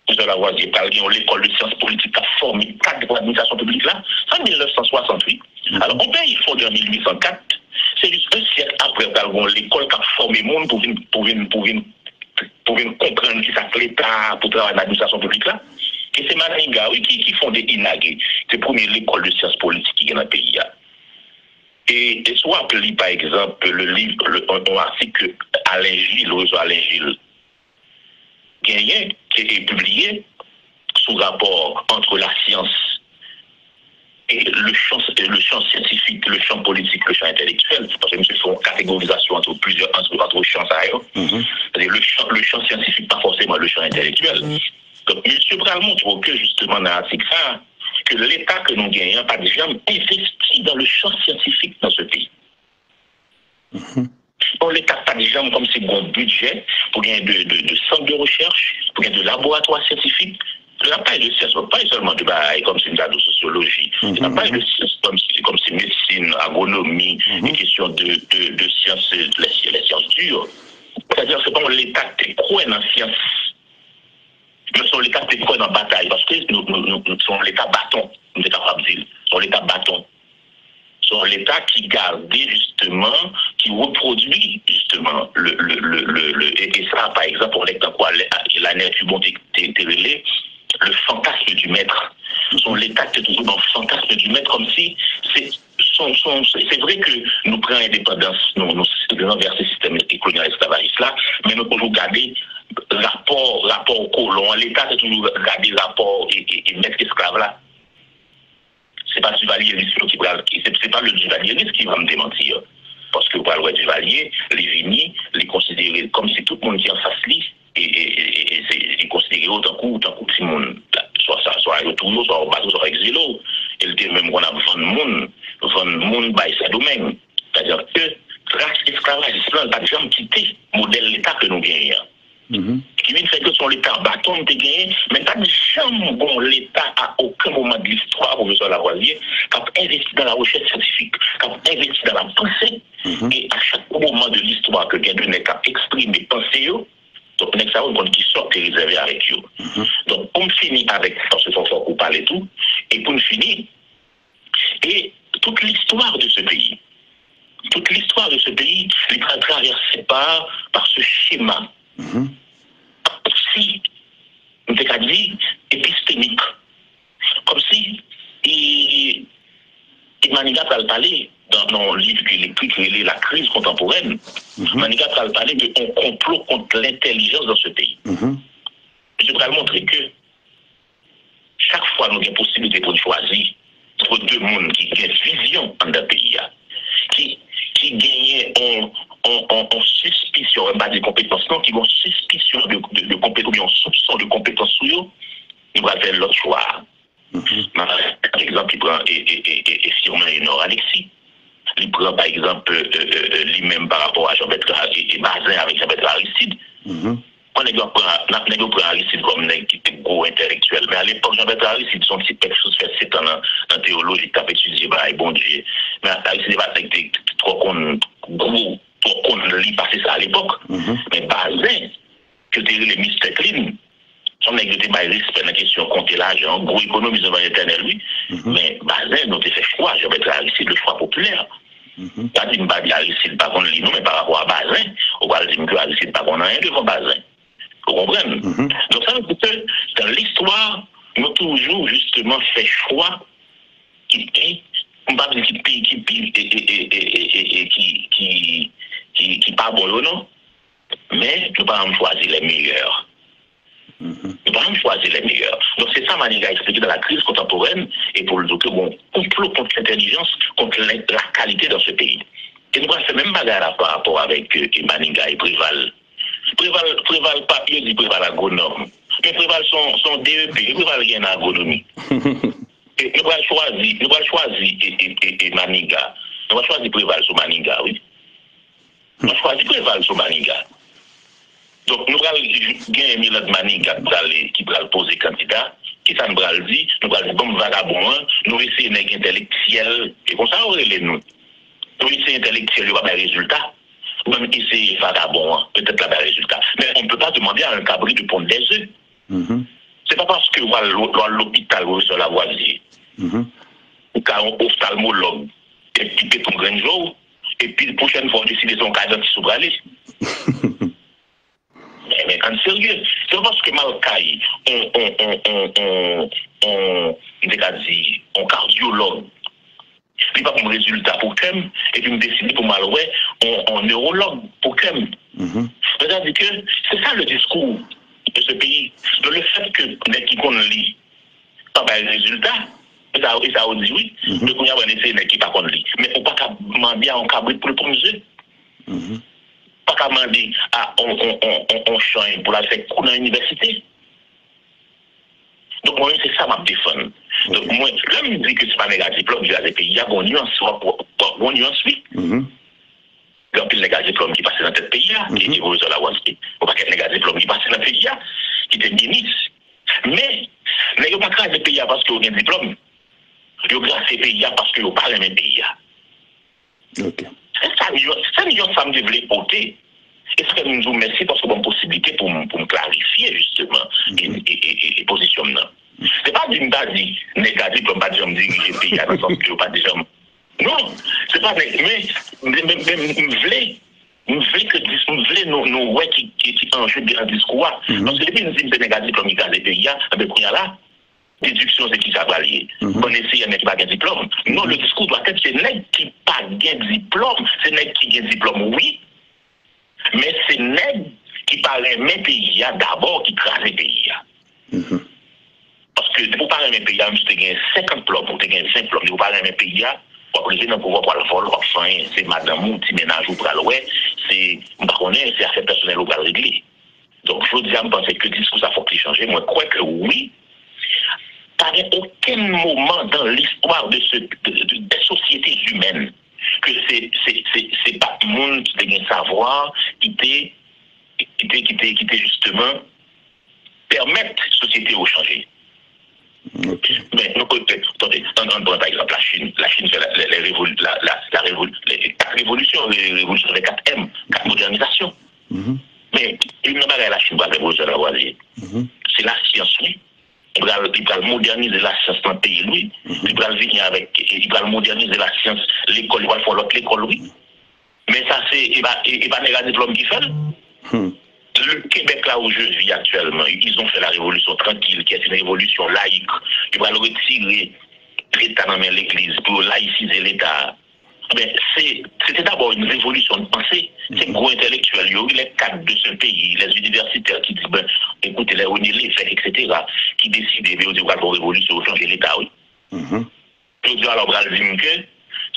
Vous allez Lavoisier, par exemple, l'école de sciences politiques a formé 4 de l'administration publique là, c'est en 1968. Alors, on paye fondé en 1804, c'est juste un siècle après l'école qui a formé le monde pour venir comprendre qui ça fait l'État pour travailler dans l'administration publique là. Et c'est Maninga, oui, qui fondait INAGE, c'est la première école de sciences politiques qui est dans le pays là. Et soit appelé par exemple le livre, un article Alain Gilles, gagné, qui est publié sous rapport entre la science et le champ scientifique, le champ politique, le champ intellectuel, parce que nous faisons une catégorisation entre champs. C'est-à-dire le champ scientifique, pas forcément le champ intellectuel. Donc, M. Pral montre que justement dans l'article ça, que l'État que nous gagnons n'a pas jamais investi dans le champ scientifique dans ce pays. L'État n'a pas jamais comme c'est un budget pour gagner de centres de recherche, pour gagner de laboratoires scientifiques. Il n'y a pas de science, pas seulement de bail comme c'est de sociologie. Il n'y a pas de science comme c'est médecine, agronomie, des questions de sciences, les sciences dures. C'est-à-dire que c'est pas l'État qui croit dans la science. Nous sommes l'État qui croit dans la bataille, parce que nous sommes l'État bâton, nous sommes capables de dire. Nous sommes l'État bâton. Nous sommes l'État qui garde justement, qui reproduit justement et ça, par exemple, on est dans quoi la nature bon relais, le fantasme du maître. Son l'État qui est toujours dans le fantasme du maître, comme si c'est vrai que nous prenons indépendance, nous vers ce système colonial esclavagiste là, mais nous toujours garder rapport au colon. L'État c'est toujours garder rapport et mettre esclave là. C'est pas Duvalier-Risque qui va, c'est pas le Duvalier-Risque qui va me démentir. Parce que vous parlez du Duvalier, les Vigny, les considérer comme si tout le monde qui en face lui, et c'est considéré autant coup si monde soit retour, soit au bateau, soit exilé. Il était même qu'on a vendre monde by sa domaine. C'est-à-dire que race esclavagiste n'a pas jamais quitté le modèle l'État que nous gagnons. Qui vient de faire que son l'État bâton de gagner, mais pas jamais bon l'État à aucun moment de l'histoire, professeur Lavoisier, qui a investi dans la recherche scientifique, qui a investi dans la pensée, et à chaque moment de l'histoire que quelqu'un a exprimé des pensées, donc next ça on qui sort et réservé avec eux. Donc on finit avec parce que faut qu'on parle et tout, et pour finir, et toute l'histoire de ce pays, il est traversé par ce schéma. Si, on peut dire, épistémique. Comme si, Maninga va parler dans le livre qu'il écrit, qui est La crise contemporaine. Maninga va parler d'un complot contre l'intelligence dans ce pays. Je voudrais montrer que chaque fois nous avons une possibilité pour choisir entre deux mondes qui ont une vision dans le pays, qui gagnent en suspicion, pas de compétences, non, qui ont suspicion de compétences, ou en soupçon de compétences sur eux, ils vont faire l'autre choix. Par exemple, il prend et Firmin Nord Alexis. Il prend par exemple lui-même par rapport à Jean-Bertrand et Bazin avec Jean-Bertrand Aristide. On est prend Aristide comme un qui était gros intellectuel. Mais à l'époque, Jean-Bertrand Aristide, son petit quelque chose fait 7 ans en théologie, qui a étudié, bah, bon Dieu. Mais Aristide va être trop gros, trop qu'on lit passer ça à l'époque. Mais Bazin, que tu les Mr. Clean, son négocié par respect dans la question compter l'argent, gros économiste devant l'éternel, lui. Mais Bazin, nous avons fait choix, Jean-Bertrand Aristide, le choix populaire. Pas dit que Aristide pas qu'on lit, non, mais par rapport à Bazin, on va dire que Aristide pas qu'on a rien devant Bazin. Vous comprenez? Donc ça veut dire que dans l'histoire, nous avons toujours justement fait choix qui pas bon, non, mais nous pas choisir les meilleurs. Nous pas choisir les meilleurs. Donc c'est ça Maninga expliqué dans la crise contemporaine et pour le dire que bon complot contre l'intelligence, contre la qualité dans ce pays. Et nous avons fait même bagarre par rapport avec Maninga et Préval. Préval pas, il dit Préval agronome. Mais Préval son DEP, Préval rien en agronomie. Et nous allons choisir et Maninga. Nous allons choisir Préval sur Maninga, oui. Nous allons choisir Préval sur Maninga. Donc nous allons gagner Milad Maninga qui va poser candidat. Qui ça nous allons dire? Nous allons dire bon vagabond, nous essayons d'être intellectuels. Et comme ça, on relève nous. Nous essayons intellectuels, il y aura des résultats. Même essayer vagabond, peut-être là des résultats. Mais on ne peut pas demander à un cabri de pondre des œufs. C'est pas parce que l'hôpital sur la voirie, ou qu'un ophtalmologue, et puis ton grain de jour, et puis la prochaine fois, décider son cas d'anti-sobralé. Mais en sérieux, c'est parce que Malcaille, on cardiologue, puis pas comme résultat pour QEM, et puis me décider pour mal, ouais, on neurologue pour QEM. C'est-à-dire que c'est ça le discours de ce pays. De le fait que les qui qu'on lit, pas de résultat, ça a dit oui, mais qu'on y a un essai qui pas qu'on lit. Mais on pas demander à un cabrit pour le promener. Pas qu'à demander à on change pour la faire cours dans l'université. Donc moi c'est ça ma défense. Donc moi là je dis que c'est pas négatif, là je dis pays il y a une nuance pour nuance oui. Il y a un négatif qui passe dans tête pays qui évolue sur la voie. On pas qu'un négatif qui passe dans le pays qui était ministre. Mais il n'y a pas grâce au pays parce qu'il y a un diplôme. Il y a grâce au pays parce qu'il n'y a pas le même pays. Ok. Ça me devait porter. Et ce que nous vous remercie parce que c'est une possibilité pour me clarifier justement et position. C'est pas d'une base négative comme pas de gens diriger le pays dans le sens que pas de gens. Non, c'est pas mais nous nous ouais qui enjeu de discours parce que depuis nous disons négatif comme il y a des pays avec qu'on y a là déduction c'est qui ça va lier on essaie un qui pas de diplôme non le discours doit être c'est nèg qui pas de diplôme c'est nèg qui a diplôme oui mais c'est nèg qui paraît même pays d'abord qui crase les pays parce que pour parler même pays tu gagnes 50 diplômes pour tu gagnes 5 diplômes pour parler même pays pour le président pouvoir pour le vol enfin c'est madame ou petit ménage ou pour ouais c'est pas connaît c'est affaire personnelle ou pas régler donc je dis à me penser que le discours ça faut qu'il change moi je crois que oui pas aucun moment dans l'histoire des sociétés humaines que c'est pas le monde qui a un savoir qui était justement permettre la société de changer. Okay. Mais nous attendez, on prend par exemple la Chine fait la révolution, les 4 M, 4 modernisations. Mais il n'y a pas la Chine pour la révolution de la voirie. C'est la science, oui. Il va moderniser la science dans le pays, lui. Il va venir avec, il va moderniser la science, l'école, il va faire l'autre l'école, oui. Mais ça, c'est, il va négatif diplôme qui fait. Le Québec, là où je vis actuellement, ils ont fait la révolution tranquille, qui est une révolution laïque. Ils vont retirer l'État dans l'église pour laïciser l'État. Mais c'était d'abord une révolution de pensée. C'est gros intellectuels, les cadres de ce pays, les universitaires qui disent, ben, écoutez, les l'évêque, etc., qui décident de dire qu'on va révolution, changer l'État, oui. Je dis alors, que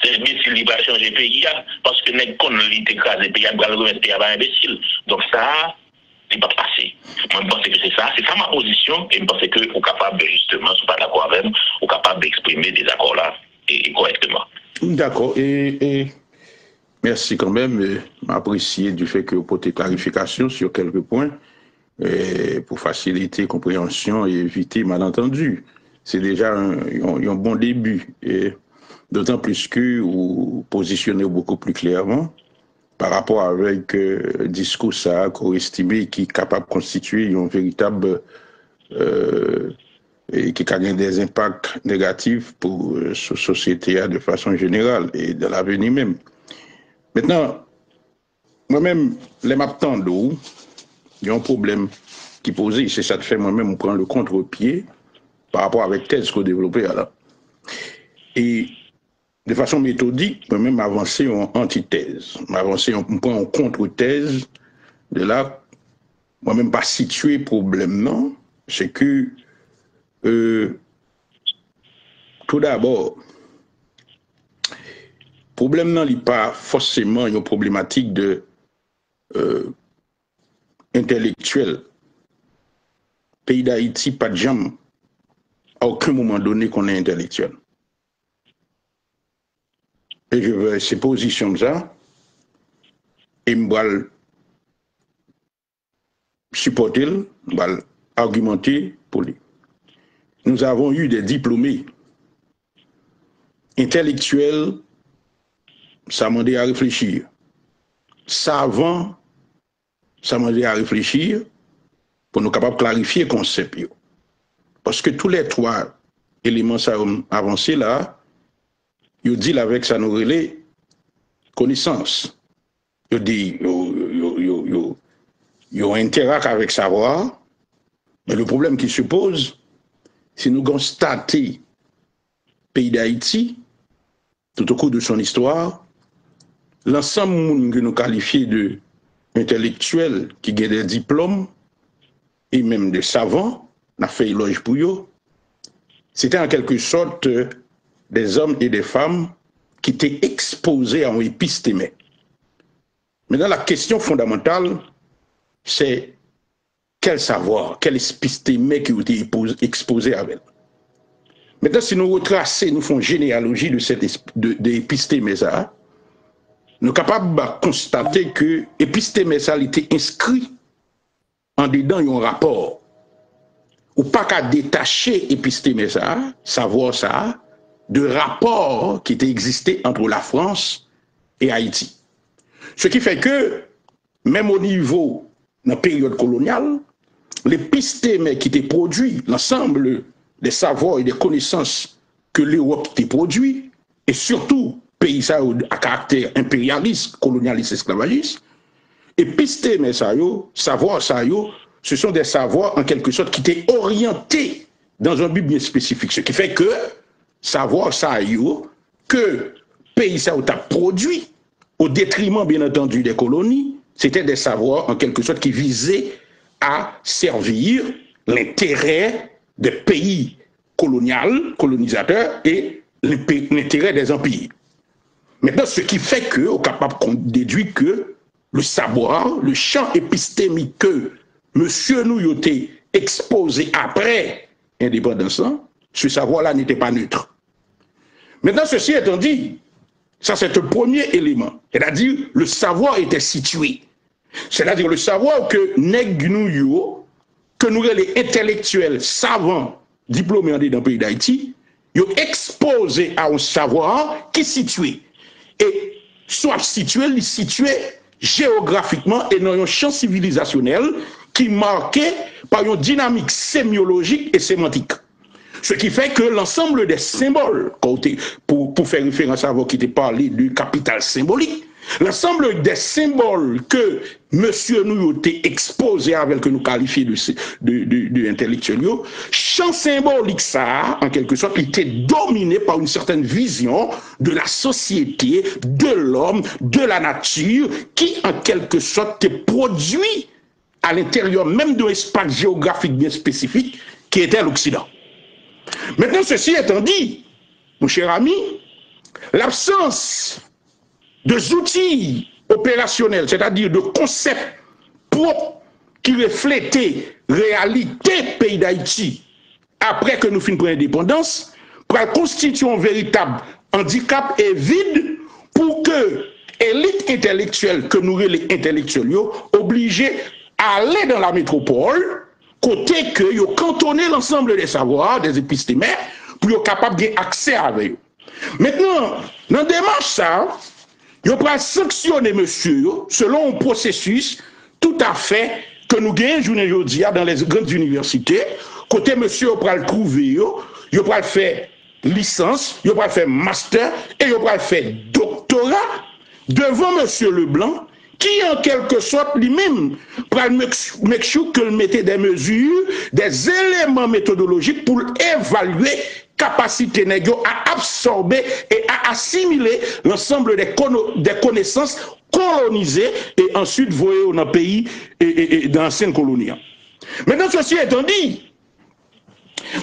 c'est imbécile qui va changer le pays, parce que n'est qu'on l'écrase le pays, il va le remettre le pays à imbécile. Donc ça, c'est pas passé. Moi, je pense que c'est ça ma position, et je pense que vous êtes capable, justement, si vous n'êtes pas d'accord avec moi, vous êtes capable d'exprimer des accords là, et correctement. D'accord, et merci quand même, m'apprécier du fait que vous portez clarification sur quelques points, pour faciliter compréhension et éviter malentendu. C'est déjà un bon début, et d'autant plus que vous positionnez beaucoup plus clairement par rapport avec discours ça qu'on estime qui est capable de constituer un véritable et qui a des impacts négatifs pour la société de façon générale et de l'avenir même. Maintenant, moi-même, les m'attends d'eau, il y a un problème qui posé, c'est ça de fait moi-même, on prend le contre-pied par rapport avec thèse qu'on développait là. Et de façon méthodique, moi-même avancer en antithèse, avancer on prend en contre-thèse, de là, moi-même pas situer problème, non, c'est que tout d'abord, problème non n'est pas forcément une problématique de intellectuel. Pays d'Haïti, pas de jamais, à aucun moment donné qu'on est intellectuel. Et je veux ces positions ça, et je vais supporter, je vais argumenter pour lui. Nous avons eu des diplômés intellectuels, ça m'a dit à réfléchir. Savants, ça m'a dit à réfléchir pour nous capables de clarifier le concept. Parce que tous les trois éléments ça avancés là, ils disent avec ça nous relais connaissance. Ils disent, ils interagissent avec savoir, mais le problème qui se pose, si nous constatons pays d'Haïti, tout au cours de son histoire, l'ensemble que nous qualifions de intellectuels qui ont des diplômes et même de savants, n'a fait éloge pour eux, c'était en quelque sorte des hommes et des femmes qui étaient exposés à un épistémé. Maintenant, la question fondamentale, c'est quel savoir, quel épistémé qui a été exposé à elle. Maintenant, si nous retraçons, nous faisons généalogie de cette épistémé, ça, nous sommes capables de constater que l'épistémé, ça, était inscrit en dedans un rapport. Ou pas qu'à détacher épistémé, ça, savoir ça, de rapport qui était existé entre la France et Haïti. Ce qui fait que, même au niveau de la période coloniale, l'épistémé qui était produit, l'ensemble des savoirs et des connaissances que l'Europe était produit, et surtout pays ça à caractère impérialiste, colonialiste, esclavagiste, épistémé ça yo, savoir ça yo, ce sont des savoirs en quelque sorte qui étaient orientés dans un but bien spécifique. Ce qui fait que savoir ça yo, que pays ça a produit, au détriment bien entendu des colonies, c'était des savoirs en quelque sorte qui visaient à servir l'intérêt des pays colonisateurs et l'intérêt des empires. Maintenant, ce qui fait que, on est capable de déduire que le savoir, le champ épistémique que monsieur nous a été exposé après l'indépendance, ce savoir-là n'était pas neutre. Maintenant, ceci étant dit, ça c'est un premier élément, c'est-à-dire le savoir était situé. C'est-à-dire le savoir que que nous les intellectuels savants diplômés dans le pays d'Haïti, ils ont exposé à un savoir qui est situé. Et soit situé géographiquement et dans un champ civilisationnel qui est marqué par une dynamique sémiologique et sémantique. Ce qui fait que l'ensemble des symboles, pour faire référence à vous qui était parlé du capital symbolique, l'ensemble des symboles que monsieur nous a exposé avec que nous qualifions de intellectuels, champ symbolique ça, en quelque sorte, il était dominé par une certaine vision de la société, de l'homme, de la nature, qui en quelque sorte est produit à l'intérieur même d'un espace géographique bien spécifique qui était l'Occident. Maintenant, ceci étant dit, mon cher ami, l'absence de outils opérationnels, c'est-à-dire de concepts propres qui reflétaient réalité pays d'Haïti après que nous finissons l'indépendance, pour constituer un véritable handicap et vide pour que l'élite intellectuelle, que nous les intellectuels, obligés à aller dans la métropole, côté que ils ont cantonné l'ensemble des savoirs, des épistémères, pour être capable d'avoir accès avec eux. Maintenant, dans la démarche, ça, ils ont sanctionné monsieur selon un processus tout à fait que nous gagnons aujourd'hui dans les grandes universités. Côté monsieur, ils ont trouvé, ils ont fait licence, ils ont fait master et ils ont fait doctorat devant monsieur Leblanc, qui en quelque sorte lui-même make sure qu'il mettait des mesures, des éléments méthodologiques pour évaluer capacité négio à absorber et à assimiler l'ensemble des connaissances colonisées et ensuite voyées dans le pays et dans l'ancienne colonie. Maintenant, ceci étant dit,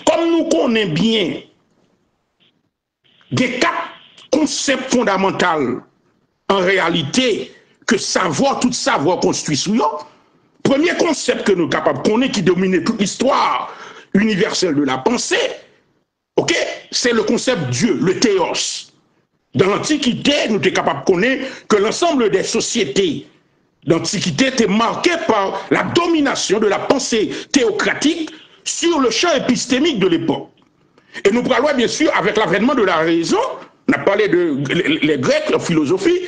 comme nous connaissons bien des quatre concepts fondamentaux en réalité que savoir, tout savoir construit sous nous, premier concept que nous sommes capables de connaître qui domine toute l'histoire universelle de la pensée, ok, c'est le concept Dieu, le théos. Dans l'Antiquité, nous sommes capables de connaître que l'ensemble des sociétés d'Antiquité étaient marquées par la domination de la pensée théocratique sur le champ épistémique de l'époque. Et nous parlons bien sûr avec l'avènement de la raison, on a parlé de les Grecs, leur philosophie,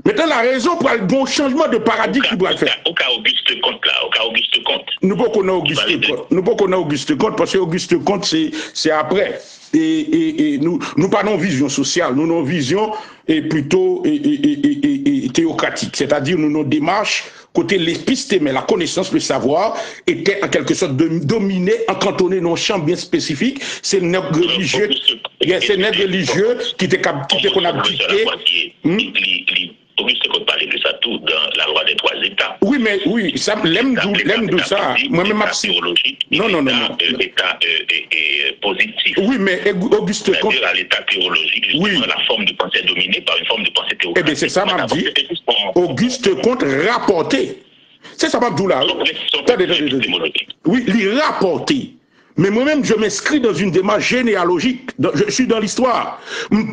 Maintenant, la raison pour le bon changement de paradigme qui doit le faire. Au cas Auguste Comte, là, au cas Auguste Comte. Nous pas qu'on a Auguste Comte. Nous pas qu'on a Auguste Comte parce que Auguste Comte, c'est après. Et nous pas non vision sociale, nous non vision plutôt théocratique. C'est-à-dire, nous nos démarches côté l'épistémé, la connaissance, le savoir, était en quelque sorte dominé, encantonné dans un champ bien spécifique. C'est le nègre religieux, c'est le nègre religieux qui était qu'on a appliqué. Auguste Comte parlait de ça tout dans la loi des 3 États. Oui, mais oui, ça l'aime de ça. Moi-même, non. L'état positif. Oui, mais Auguste Comte. C'est-à-dire à l'état théologique, justement, la forme de pensée est dominée par une forme de pensée théologique. Eh bien, c'est ça, m'a dit. Auguste Comte rapporté. C'est ça, m'a dit là. Oui, il rapporté. Mais moi-même, je m'inscris dans une démarche généalogique. Je suis dans l'histoire.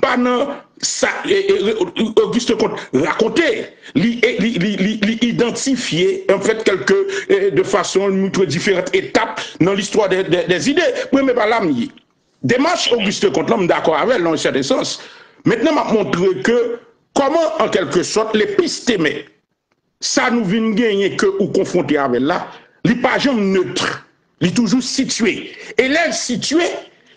Pas ça, Auguste Comte racontait, identifier en fait de façon différentes étapes dans l'histoire des idées. Oui, mais pas là, démarche Auguste Comte, là, d'accord avec elle dans un certain sens. Maintenant, m'a montré que comment, en quelque sorte, l'épistémé, ça nous vient gagner que ou confronter avec là, les pages neutres. Il est toujours situé. Et l'aile situé,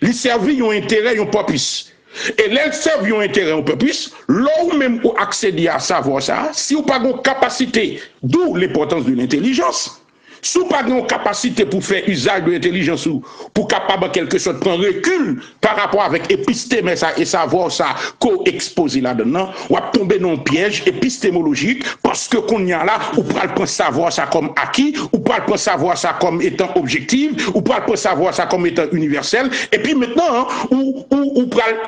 les services ont intérêt, ont purpose. Et l'aile servi ont intérêt, ont purpose. Là où même vous accédez à savoir ça, si vous n'avez pas de capacité, d'où l'importance de l'intelligence, si vous n'avez pas de capacité pour faire usage de l'intelligence ou pour capable quelque chose de prendre recul par rapport avec épistémé et savoir ça co-exposé là-dedans, on va tomber dans un piège épistémologique parce que qu'on y a là, ou pas le savoir ça comme acquis, ou pas le savoir ça comme étant objectif, ou pas le savoir ça comme étant universel, et puis maintenant, ou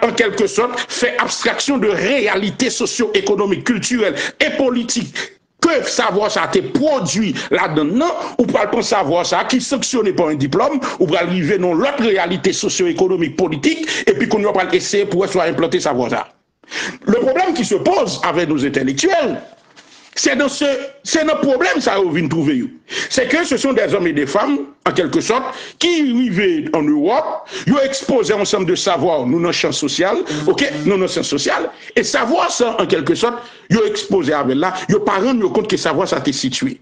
en quelque sorte faire abstraction de réalité socio-économique, culturelle et politique. Que savoir ça a été produit là-dedans, ou pas le savoir ça qui sanctionné par un diplôme, ou pas arriver dans l'autre réalité socio-économique politique, et puis qu'on va pas essayer pour soit implanter savoir ça. Le problème qui se pose avec nos intellectuels, c'est dans notre problème ça qu'on vient trouver. C'est que ce sont des hommes et des femmes, en quelque sorte, qui vivent en Europe, ils ont exposé un ensemble de savoirs, nous, dans le champ social, ok, dans le champ social, et savoir ça, en quelque sorte, ils ont exposé avec là, ils n'ont pas rendu compte que savoir ça t'est situé.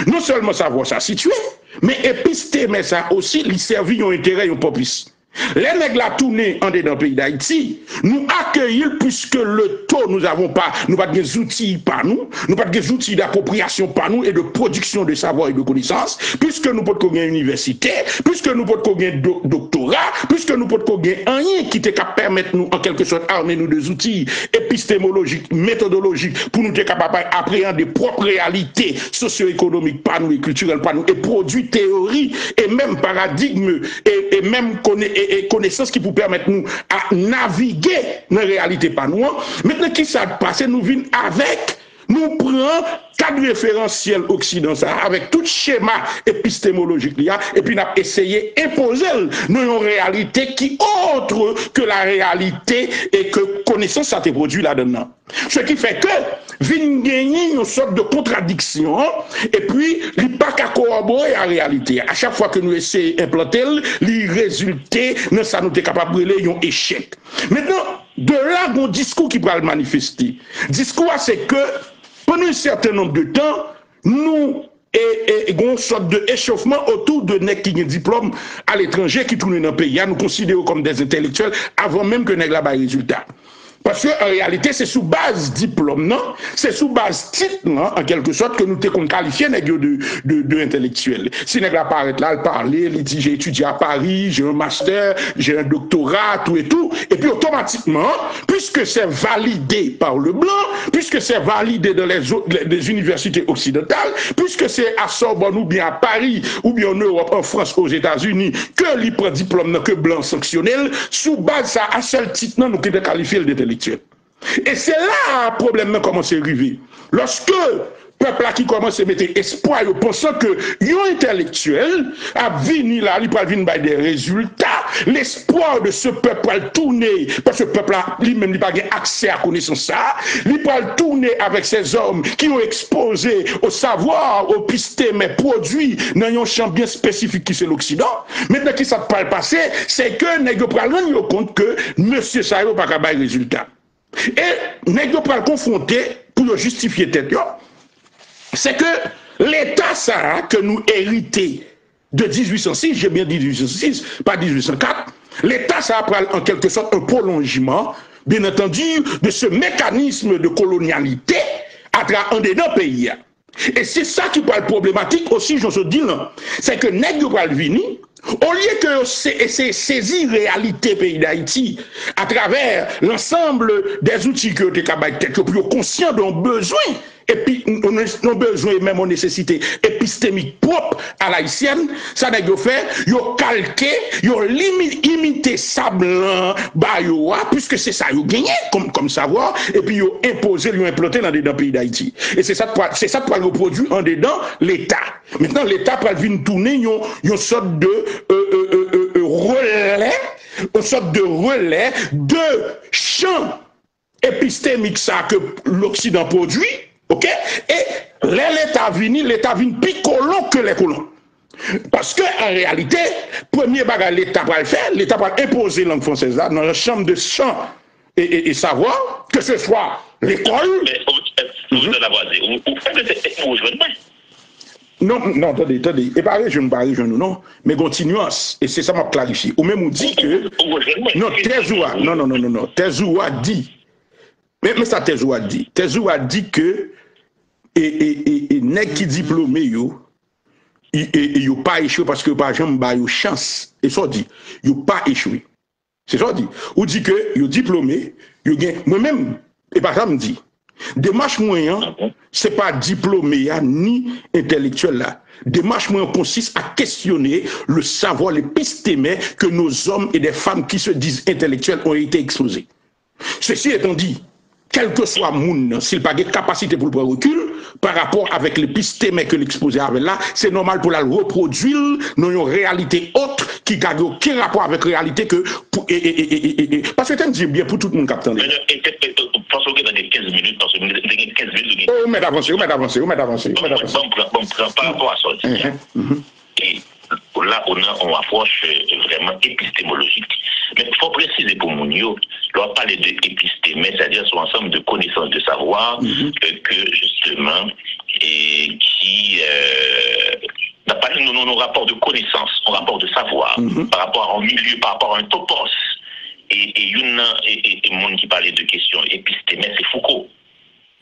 Non seulement savoir ça situé, mais épistémé ça aussi, les services ont intérêt, ils ont pas plus. Les nègres la tournée en dedans pays d'Haïti, nous accueillir puisque le taux, nous n'avons pas des outils par nous, pas des outils d'appropriation par nous et de production de savoir et de connaissances, puisque nous pouvons gagner une université, puisque nous pouvons gagner doctorat, puisque nous pouvons gagner rien qui te permettre nous en quelque sorte armer nous des outils épistémologiques, méthodologiques pour nous être capables d'appréhender propres réalités socio-économiques par nous et culturelles par nous et produire théorie et même paradigme et même connaissances qui vous permettent nous à naviguer dans la réalité pas nous. Maintenant, qui ça passe, nous venons avec, nous prenons cadre référentiel occidental avec tout schéma épistémologique et puis nous avons essayé d'imposer une réalité qui autre que la réalité et que connaissance ça te produit là-dedans. Ce qui fait que vient gagner une sorte de contradiction et puis il pas qu'à corroborer la réalité. À chaque fois que nous essayons d'implanter, les résultats, nous ça nous est capable de un échec. Maintenant, de là, mon discours qui va le manifester. Discours, c'est que pendant un certain nombre de temps, nous avons une sorte d'échauffement autour de nègres qui ont un diplôme à l'étranger qui tournent dans le pays. Nous considérons comme des intellectuels avant même que nègres n'aient résultat. Parce qu'en réalité, c'est sous base diplôme, non? C'est sous base titre, non? En quelque sorte, que nous t'es qualifié de intellectuel. Si nègre apparaît là, elle parle, il dit j'ai étudié à Paris, j'ai un master, j'ai un doctorat, tout et tout. Et puis automatiquement, puisque c'est validé par le blanc, puisque c'est validé dans les universités occidentales, puisque c'est à Sorbonne ou bien à Paris, ou bien en Europe, en France, aux États-Unis, que l'y prend diplôme, que blanc sanctionnel, sous base ça, à seul titre, non, nous qui t'es qualifié d'intellectuel. Et c'est là le problème commence à arriver. Lorsque le peuple qui commence à mettre espoir, pensant que un intellectuel a venu là, il va venir par des résultats, l'espoir de ce peuple va tourner, parce que ce peuple lui-même n'a pas accès à la connaissance ça, il va tourner avec ces hommes qui ont exposé au savoir, au pistémé produit dans un champ bien spécifique qui c'est l'Occident. Maintenant, qui ça peut passer, c'est que nous allons rendre compte que monsieur Sayo n'a pas de résultat. Et nous allons confronter pour justifier tête, c'est que l'État ça que nous hérité de 1806, j'ai bien dit 1806, pas 1804, l'État ça prend en quelque sorte un prolongement, bien entendu, de ce mécanisme de colonialité à travers un des deux pays. Et c'est ça qui parle problématique aussi, je dis là, c'est que nèg yo pral vini, au lieu que c'est saisir réalité pays d'Haïti à travers l'ensemble des outils que tu es pour conscient d'un besoin, et puis on a besoin même en nécessité épistémique propre à l'haïtienne, ça n'a pas fait, yo calqué, yo imité ça blanc, puisque c'est ça, yo gagné comme savoir, et puis yo imposé, yo implanté dans le pays d'Haïti. Et c'est ça qui va reproduire en dedans l'État. Maintenant, l'État va venir tourner une sorte de relais, une sorte de relais de champ épistémique ça que l'Occident produit, ok? Et l'État vient plus colon que les colons. Parce que en réalité, premier bagage l'État va le faire, l'État va imposer la langue française là dans la chambre de champ et savoir, que ce soit l'école. Non, attendez. Et pas région, non. Mais continuons. Et c'est ça m'a clarifié. Ou même on dit que. Non, Tezoua dit. Mais ça, Tezoua dit. Tezoua dit que. Et nèg qui diplômé, yo pas échoué parce que par exemple, ba yo chance. Et ça dit, yo pas échoué. C'est ça dit. Ou dit que yo diplômé, yo gagne. Moi-même, et par exemple, dit. Démarche moyen, c'est pas diplômé ni intellectuel là. Démarche moyen consiste à questionner le savoir, l'épistémé que nos hommes et des femmes qui se disent intellectuels ont été exposés. Ceci étant dit, quel que soit moun, s'il n'a pas de capacité pour le prendre recul, par rapport avec l'épistémé que l'exposé avait là, c'est normal pour la reproduire dans une réalité autre qui n'a aucun rapport avec la réalité que. Parce que tu me dis bien pour tout le monde captant. Parce que dans les 15 minutes, parce que dans les 15 minutes. Oh, mais d'avancer. Par rapport à ça, et là, on a une approche vraiment épistémologique. Mais il faut préciser pour Mounio, on parle d'épistémé, c'est-à-dire sur ensemble de connaissances, de savoir, que justement, et qui n'a pas nos rapports de connaissances, nos rapports de savoir, par rapport à un milieu, par rapport à un topos. Et il y a monde qui parlait de questions épistémées, c'est Foucault.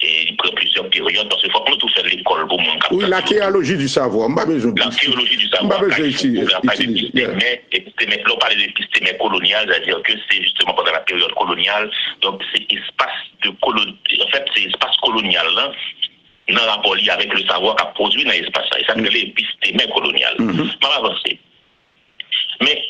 Et il prend plusieurs périodes, parce qu'il faut qu'on tout faire l'école pour mon cap. Oui, la théologie du savoir, la théologie du savoir. On parle d'épistémé coloniale, c'est-à-dire que c'est justement pendant la période coloniale, donc c'est espace colonial là, dans le rapport lié avec le savoir qu'a produit dans l'espace là. Et ça s'appelle l'épistémé colonial. Pas avancer. Mais,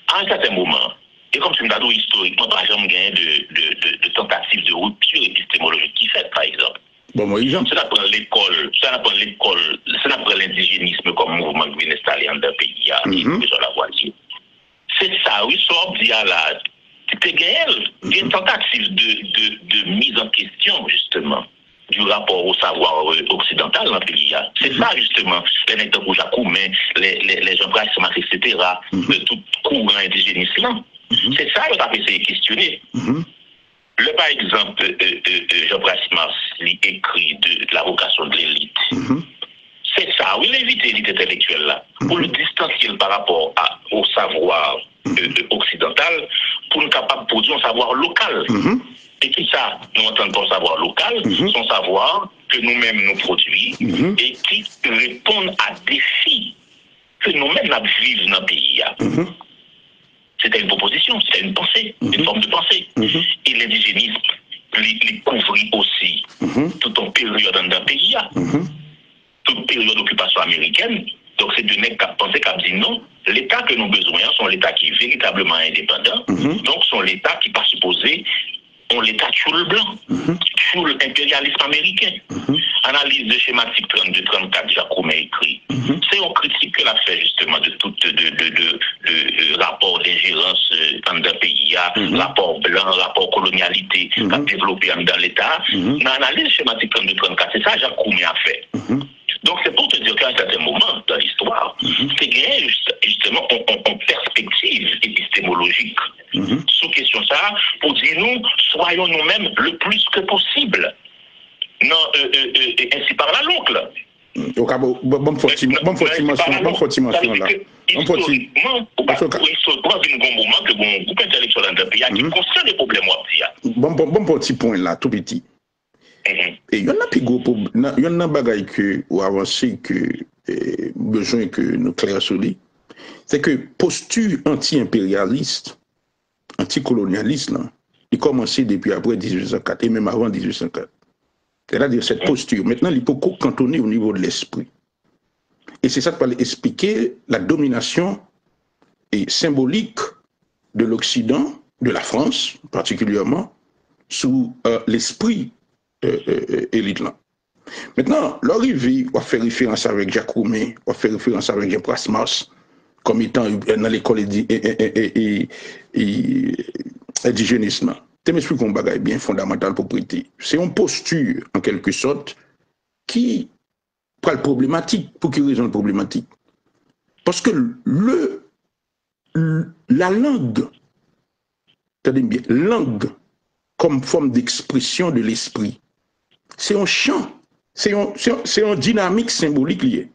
à un certain moment, et comme c'est un historiquement, par exemple, gagné de tentatives de rupture épistémologique qui fait, par exemple. Bon, moi, ça n'apprend l'école, ça n'apprend l'indigénisme comme mouvement qui vient installer dans le pays, sur la voiture. C'est ça, oui, ça, dit à la. C'est gagné une tentative de mise en question, justement, du rapport au savoir occidental dans le pays. C'est ça, justement, les nègres rouges à Koumen, les gens Brassemas, etc., de tout courant indigéniste là. C'est ça qu'on a essayé de questionner. Par exemple, Jean Brassemas écrit de la vocation de l'élite. C'est ça, oui, l'éviter l'élite intellectuelle là, pour le distancier par rapport au savoir occidental, pour nous capable de produire un savoir local. Et qui ça, nous entendons par savoir local, son savoir que nous-mêmes nous produisons et qui répondent à des défis que nous-mêmes vivons dans le pays. C'était une proposition, c'était une pensée, une forme de pensée. Et l'indigénisme les couvrit aussi toute une période dans le pays, toute période d'occupation américaine. Donc c'est de nègres qui ont pensé, qui ont dit non, l'État que nous avons besoin, c'est l'État qui est véritablement indépendant, donc c'est l'État qui n'est pas supposé, on l'État sur le blanc, sur l'impérialisme américain. Analyse de schématique 32-34, Jacques écrit. C'est une critique que l'a fait justement de tout de rapport d'ingérence dans le pays, rapport blanc, rapport colonialité qu'a développé dans l'État. L'analyse schématique 32-34, c'est ça Jacques a fait. Donc c'est pour te dire qu'à un certain moment dans l'histoire, c'est gagné justement en perspective épistémologique sous question ça, pour dire nous, soyons nous-mêmes le plus que possible Non, ainsi par là l'oncle. Au cas où, bon, faut dimension là. Historiquement, on va une moment que bon groupe intellectuel dans le pays qui conscient des problèmes Bon petit point là, tout petit. Et il y en a plus gros problème, il y en a bagaille que ou avancer que besoin que nous clairissons, c'est que posture anti-impérialiste, anticolonialiste là, il commençait depuis après 1804 et même avant 1804. C'est-à-dire cette posture. Maintenant, il faut cantonner au niveau de l'esprit. Et c'est ça qui va expliquer la domination symbolique de l'Occident, de la France particulièrement, sous l'esprit élite là. Maintenant, l'arrivée, on va faire référence avec Jacques Roumain, on va faire référence avec Jean Prasmas, comme étant dans l'école indigénisme. Je m'explique un bagage bien fondamental pour prêter. C'est une posture, en quelque sorte, qui prend le problématique. Pour quelle raison le problématique? Parce que la langue, c'est-à-dire bien, langue comme forme d'expression de l'esprit, c'est un champ, c'est une dynamique symbolique liée.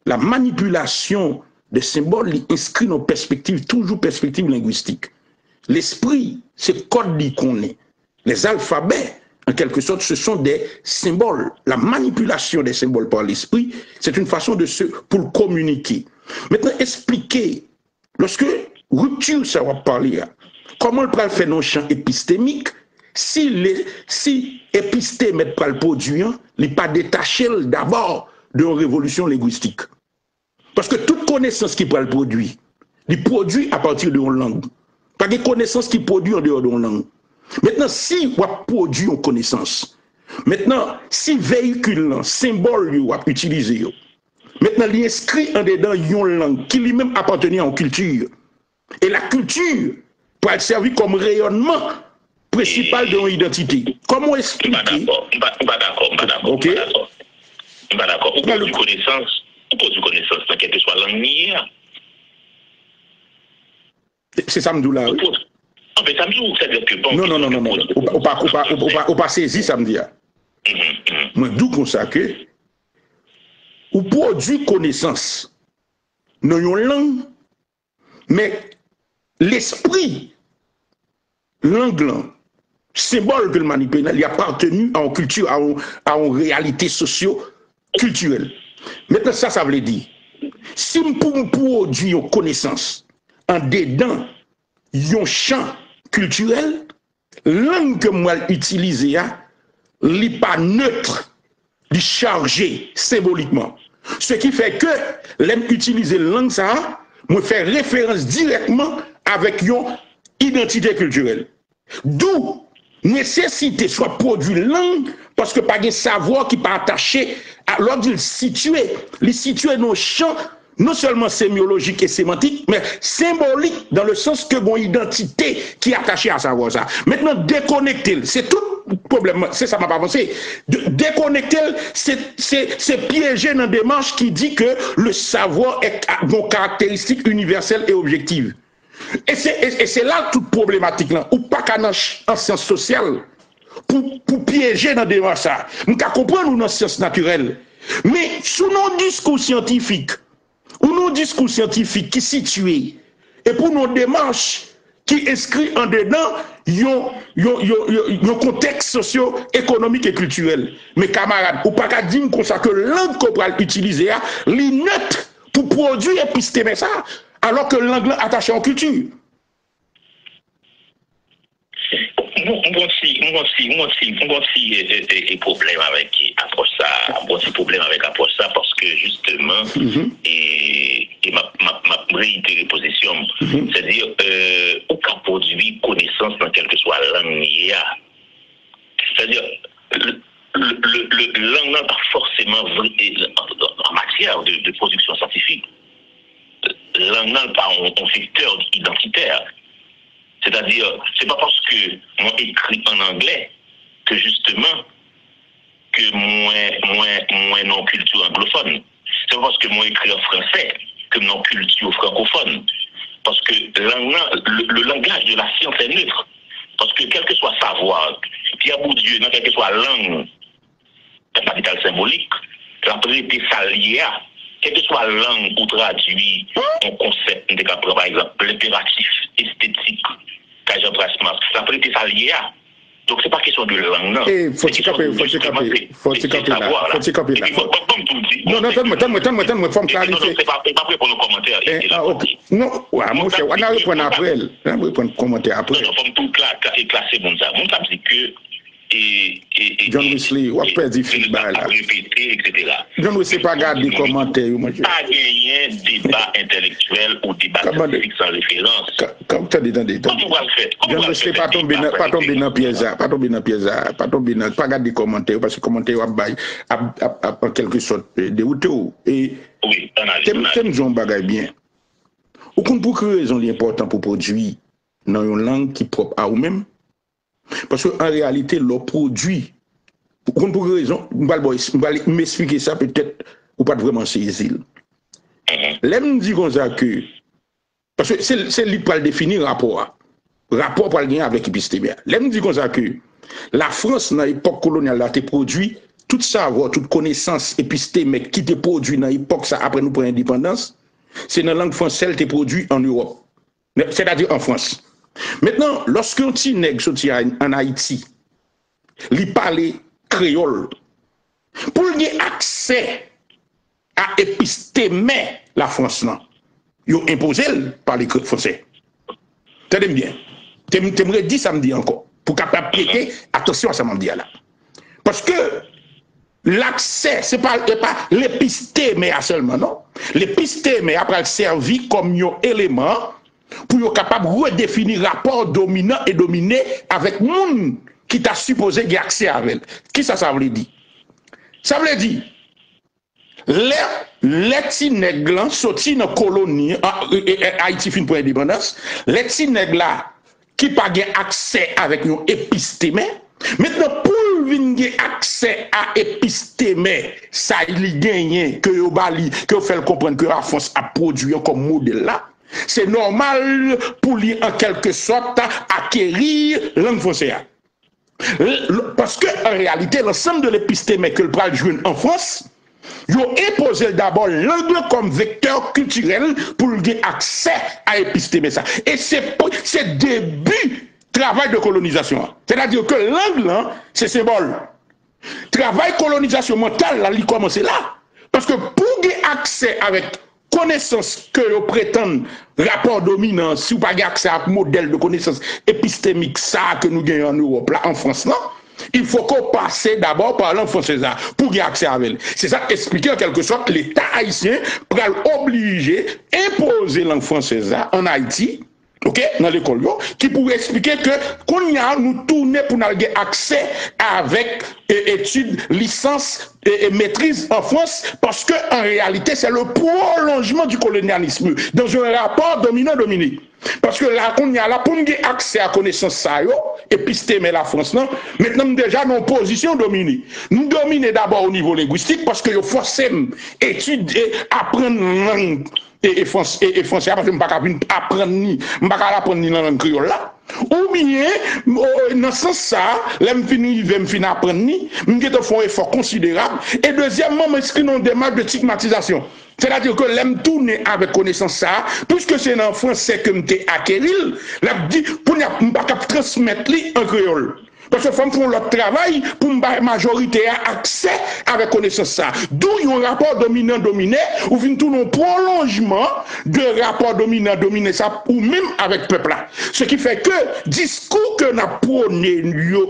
La manipulation des symboles inscrit nos perspectives, toujours perspectives linguistiques. L'esprit, c'est code qu'on est. Les alphabets, en quelque sorte, ce sont des symboles. La manipulation des symboles par l'esprit, c'est une façon pour communiquer. Maintenant, expliquer, lorsque rupture, ça va parler, comment le peut faire dans le champ épistémique, si épistéme est pas le produit, il n'est pas détaché d'abord d'une révolution linguistique. Parce que toute connaissance qui peut le produit, il produit à partir d'une langue. Pas de connaissance qui produit en dehors d'une langue. Maintenant, si on produit une connaissance, maintenant, si véhicule, symbole, on utilisé, maintenant, il inscrit en dedans une langue qui lui-même appartenait à une culture. Et la culture peut être servie comme rayonnement principal de l'identité. Comment expliquer? Pas d'accord. Ok. Pas d'accord. On produit connaissance dans quelle que soit la langue. C'est ça, me là. En fait, ça me dit, c'est-à-dire que bon. Non. On pas saisi, ça me dit. Moi, d'où qu'on sait que, ou produit connaissance, dans une langue, mais l'esprit, langue, symbole que le manipule, il a appartenu à une culture, à une réalité socio-culturelle. Maintenant, ça veut dire, si on produit une connaissance, en dedans, yon champ culturel, langue que moi utilise, n'est pas neutre, n'est chargé symboliquement. Ce qui fait que, l'aime utiliser langue ça, moi faire référence directement avec yon identité culturelle. D'où nécessité soit produit langue, parce que pas de savoir qui pas attaché à l'ordre il situé dans le champ non seulement sémiologique et sémantique, mais symbolique dans le sens que mon identité qui est attachée à savoir ça. Maintenant, déconnecter, c'est tout le problème, c'est ça m'a pas avancé. Déconnecter, c'est piéger dans des démarche qui dit que le savoir est une caractéristique universelle et objective. Et c'est là toute problématique là, ou pas qu'en sciences sociales, pour piéger dans des démarche ça. Nous comprenons nous dans sciences naturelles, mais sous nos discours scientifiques, ou nos discours scientifiques qui situés, et pour nos démarches qui inscrit en dedans un contexte socio-économique et culturel. Mes camarades, ou pas qu'à dire comme ça que langue qu'on peut utiliser, l'inet pour produire épistémé ça, alors que l'anglais attaché en culture. Moi aussi, problème avec approche ça, problème avec approche ça parce que justement, et ma réitérée position, c'est-à-dire, aucun produit connaissance dans quelle que soit la langue, c'est-à-dire, le langue n'a pas forcément en matière de production scientifique. La langue n'a pas un vecteur identitaire. C'est-à-dire, c'est pas parce que moi écrit en anglais que justement que moi non culture anglophone. C'est pas parce que moi écrit en français que non culture francophone. Parce que le langage de la science est neutre. Parce que quel que soit savoir, Pierre Bourdieu, dans quelle que soit langue capital symbolique, la prêté salier, quelle que soit la langue ou traduit un concept, par exemple, l'impératif esthétique, Kajan Prasmas, la prêté salier. Donc, c'est pas question de langue, non. Et faut t'y caper là. Non, attends-moi, faut me clarifier. C'est pas pour nos commentaires. Non, ouais, mon cher, on a repris après. On a repris commentaire après. Non, faut tout classer bon ça. Mon ça dit que John Wesley, ou après dit feedback là. Répéter, etc. John Wesley pas garder commentaires, moi. Pas gagner débat intellectuel ou débat scientifique sans référence. Comme tu as dit, John Wesley pas tomber dans piège, pas garder commentaires parce que commentaires en quelque sorte dérouté. Et oui, t'aimes John bagay bien. Ou pour quelle raison l'important pour produire dans une langue qui est propre à vous-même? Parce qu'en réalité, le produit, pour quelle raison, je vais m'expliquer ça peut-être, ou pas vraiment saisir. L'aime dit comme ça que, parce que c'est lui qui va définir rapport pour le gagner avec l'épistémère. L'aime dit comme ça que la France, dans l'époque coloniale, a été produit, tout savoir, toute connaissance épistémique qui était produit dans l'époque, ça après nous pour l'indépendance, c'est dans la langue française qui est produit en Europe, c'est-à-dire en France. Maintenant, lorsqu'un petit nègre sorti en Haïti, il parle créole, pour lui accès à épistémer la France, il a imposé par les Français. Tenez bien. T'aimerais dire ça me dit encore, pour capable prêter attention à ça me dit là. Parce que l'accès, c'est pas l'épistémé seulement, non? L'épistémé après servi comme un élément pour être capable de redéfinir rapport dominant et dominé avec le monde qui t'a supposé avoir accès à elle. Qui ça veut dire? Ça veut dire, les petits nègres sortis dans la colonie, Haïti fin pour l'indépendance, les petits nègres là, qui n'ont pas accès avec un épistémé, maintenant, pour venir accès à épistémé, ça il gagne que vous faites comprendre que la France a produit comme modèle là. C'est normal pour lui, en quelque sorte, acquérir langue française. Parce qu'en réalité, l'ensemble de l'épistémé que le bras jouer en France, ils ont imposé d'abord l'anglais comme vecteur culturel pour lui avoir accès à l'épistémé. Et c'est début travail de colonisation. C'est-à-dire que l'anglais, c'est symbole. Travail colonisation mentale, là, il commence là. Parce que pour avoir accès avec connaissance que vous prétendez rapport dominant, si vous n'avez pas accès à un modèle de connaissance épistémique, ça que nous gagnons en Europe, là, en France, non? Il faut qu'on passe d'abord par langue française pour y accès à elle. C'est ça expliquer en quelque sorte l'État haïtien pour obliger, imposer langue française en Haïti, ok, dans l'école, qui pourrait expliquer que qu'on y a nous tourner pour avoir accès avec études, licence et maîtrise en France, parce que en réalité c'est le prolongement du colonialisme dans un rapport dominant-dominé. Parce que là, on y a là pour nous accès à connaissance ça épistémé la France, non? Maintenant déjà nos positions dominées. Nous dominons d'abord au niveau linguistique parce que nous forcément étudier, apprendre langue et français parce que je ne peux pas apprendre ni dans la langue créole là. Ou bien, dans ce sens ça, l'aime finir apprendre ni, je fais un effort considérable. Et deuxièmement, m'inscris dans une démarche de stigmatisation. C'est-à-dire que l'aime tourner avec connaissance ça, puisque c'est dans le français que m'te acquérir, l'a dit pour ne pas transmettre en créole. Parce que femmes font leur travail pour la majorité a accès avec connaissance ça. D'où il y a un rapport dominant-dominé, ou vient tout un prolongement de rapport dominant-dominé ça, ou même avec le peuple là. Ce qui fait que discours que nous prôné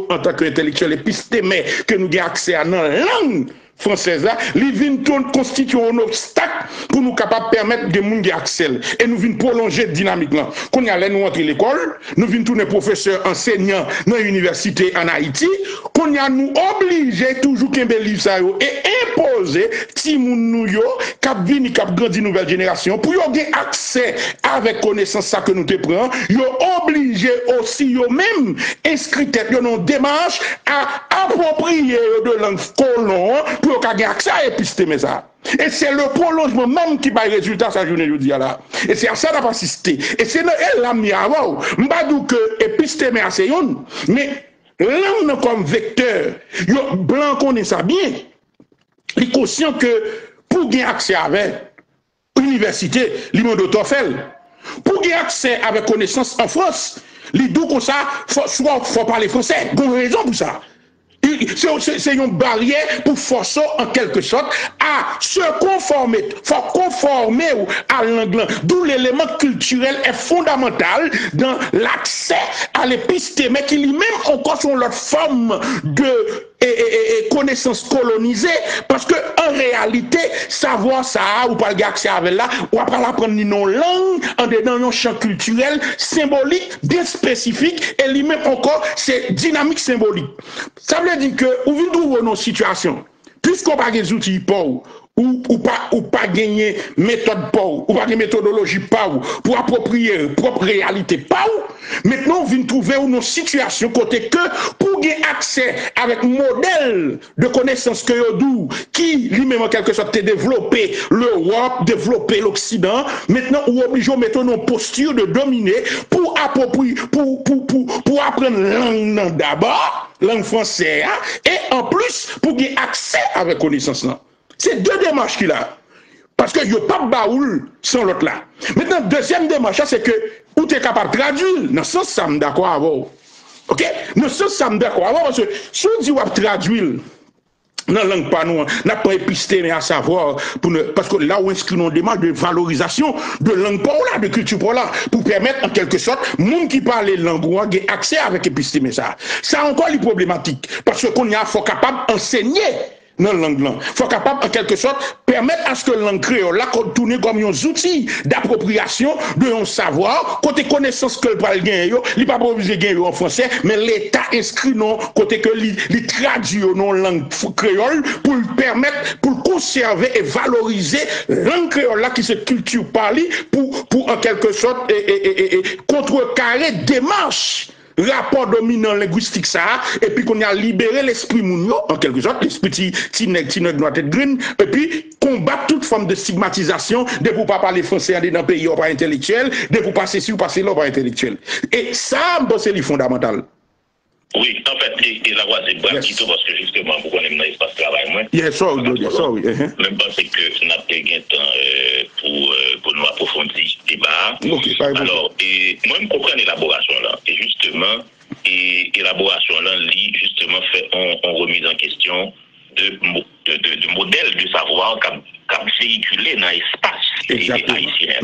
en tant qu'intellectuel épistémé, que nous avons accès à dans la langue française, les vins constituent un obstacle pour nous capables de permettre de monde accès. Et nous venons prolonger dynamique là. Quand nous allons entrer l'école, nous venons tourner professeurs enseignants dans l'université en Haïti, qu'on y a nous obligé toujours qu'un bel livre ça et imposer si nous yo cap vini cap grandi nouvelle génération pour y avoir accès avec connaissance ça que nous te prend, yo obligé aussi yo même inscrit tête yo dans démarche à approprier de langue colon pour qu'on ait accès à l'épistémé ça. Et c'est le prolongement même qui va résultat sa journée aujourd'hui là. Et c'est à ça qu'on va assister. Et c'est elle l'a mis avant. M'badou que épistémé c'est une, mais langue comme vecteur, yo blanc connaît ça bien. Il est conscient que pour gagner accès avec l'université, l'imam de Toffel, pour gagner accès avec connaissance en France, les deux comme ça, faut parler français. Bonne raison pour ça. C'est une barrière pour forcer en quelque sorte à se conformer, faut conformer à l'anglais. D'où l'élément culturel est fondamental dans l'accès à l'épistémé qui lui-même encore sont l'autre forme de connaissance colonisée, parce que en réalité savoir ça ou pas le accès avec là ou pas l'apprendre une langue en dedans un champ culturel symbolique bien spécifique et lui-même encore c'est dynamique symbolique. Ça veut dire que ou vous trouvez nos situations puisqu'on pas des outils pour ou pas gagner méthode ou pas gagner méthodologie pour approprier propre réalité maintenant on vient trouver une situation côté que pour gagner accès avec modèle de connaissance que Yodou qui lui-même en quelque sorte développé l'Europe, développé l'Occident, maintenant on oblige à mettre une posture de dominer pour approprier pour apprendre langue d'abord langue française et en plus pour gagner accès avec connaissance là. C'est deux démarches qu'il a. Parce que il n'y a pas de baoul sans l'autre là. Maintenant, deuxième démarche, c'est que où tu es capable de traduire. Dans ce sens, ça me d'accord avant. Ok? Dans ce sens, ça me d'accord avant. Parce que si on dit qu'on va traduire dans la langue pas nous, n'a pas épistémé à savoir, parce que là, on inscrit une démarche de valorisation de langue pas là, de culture pas là, pour permettre en quelque sorte, monde qui parle les langues, ait accès avec épistémé ça. Ça encore les problématiques. Parce qu'on y a, faut capable d'enseigner dans la langue. Il faut capable, en quelque sorte, permettre à ce que la langue créole là tourne comme un outil d'appropriation de un savoir, côté connaissance que le parle gagner, il pas obligé gagner en français, mais l'État inscrit non, côté que il traduit non langue créole pour le permettre, pour conserver et valoriser la langue créole là qui se culture parlée pour en quelque sorte contrecarrer démarche rapport dominant linguistique ça et puis qu'on a libéré l'esprit mounio en quelque sorte l'esprit tineg doit être green et puis combattre toute forme de stigmatisation de vous pas parler français dans un pays pas intellectuel de vous passer si ou passer là pas intellectuel et ça c'est le fondamental. Oui, en fait, et la voix c'est parce que justement, pour qu'on ait un espace de travail, moi. Oui. Même parce que nous avons gagné temps pour nous approfondir le débat. Alors, moi, je comprends l'élaboration là. Et justement, l'élaboration là, justement, fait on remise en question de modèles de savoir qui véhiculé dans l'espace haïtien.